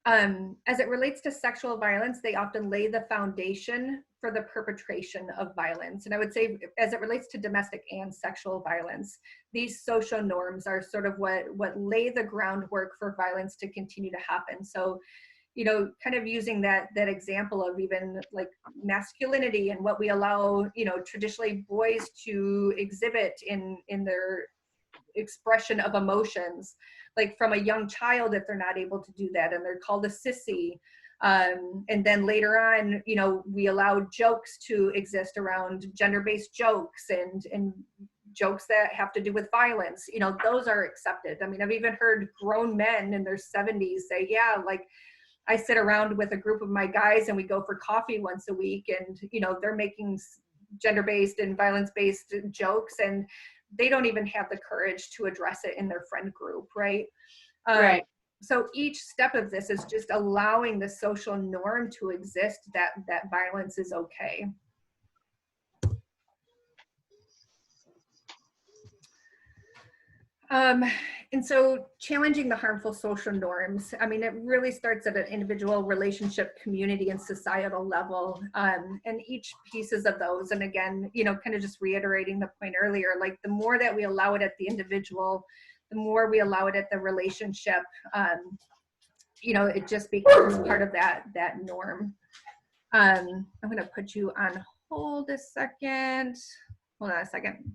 As it relates to sexual violence, they often lay the foundation for the perpetration of violence. And I would say, as it relates to domestic and sexual violence, these social norms are sort of what lay the groundwork for violence to continue to happen. So, you know, kind of using that example of even like masculinity and what we allow, you know, traditionally boys to exhibit in their expression of emotions, like from a young child, if they're not able to do that and they're called a sissy. And then later on, you know, we allow jokes to exist around gender-based jokes and jokes that have to do with violence. You know, those are accepted. I mean, I've even heard grown men in their 70s say, yeah, like, I sit around with a group of my guys and we go for coffee once a week, and, you know, they're making gender-based and violence-based jokes, and they don't even have the courage to address it in their friend group, right? Right. So each step of this is just allowing the social norm to exist that violence is okay. And so challenging the harmful social norms, I mean, it really starts at an individual, relationship, community, and societal level. And each pieces of those, and again, you know, kind of just reiterating the point earlier, like the more that we allow it at the individual, the more we allow it at the relationship, you know, it just becomes part of that norm. I'm going to put you on hold a second. Hold on a second.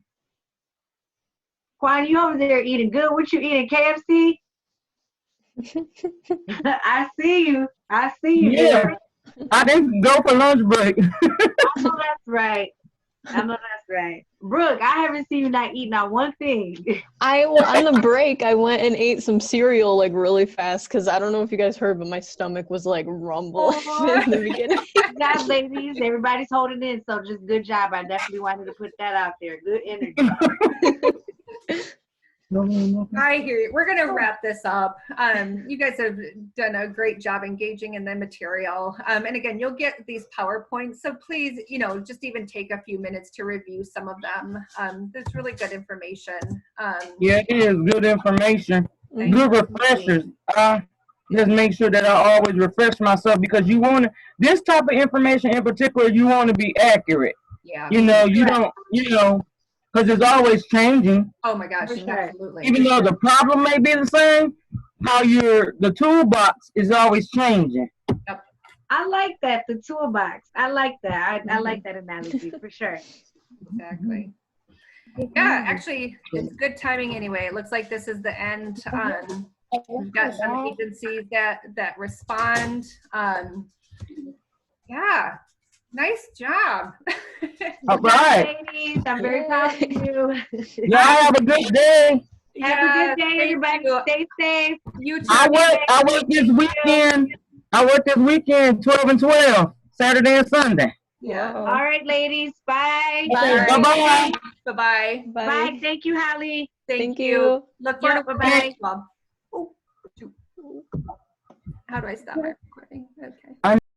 Quan, you over there eating good? What you eating, KFC? I see you. I see you. Yeah, I didn't go for lunch break. I know that's right. I know that's right. Brooke, I haven't seen you not eat not one thing. On the break, I went and ate some cereal like really fast because I don't know if you guys heard, but my stomach was like rumbling in the beginning. God, ladies, everybody's holding in, so just good job. I definitely wanted to put that out there. Good energy. I hear you. We're going to wrap this up. You guys have done a great job engaging in the material. And again, you'll get these PowerPoints. So please, you know, just even take a few minutes to review some of them. There's really good information. Yeah, it is good information. Thank Good refreshers. Just make sure that I always refresh myself because you want to, this type of information in particular, you want to be accurate. Yeah. You know, you don't, you know, because it's always changing. Oh my gosh, For sure. absolutely. Even though the problem may be the same, how the toolbox is always changing. I like that, the toolbox. I like that. I like that analogy for sure. Exactly. Yeah, actually, it's good timing anyway. It looks like this is the end. We've got some agencies that respond. Yeah, nice job. All right. Ladies, I'm very proud of you. Y'all have a good day. Have a good day, thank everybody. you. Stay safe. You too. I work this weekend. I work this weekend, 12 and 12, Saturday and Sunday. Yeah. All right, ladies. Bye. Bye. Bye-bye. Bye-bye. Bye. Thank you, Holly. Thank Thank you. you. Look forward to Bye-bye. Oh, shoot. How do I stop my recording? Okay.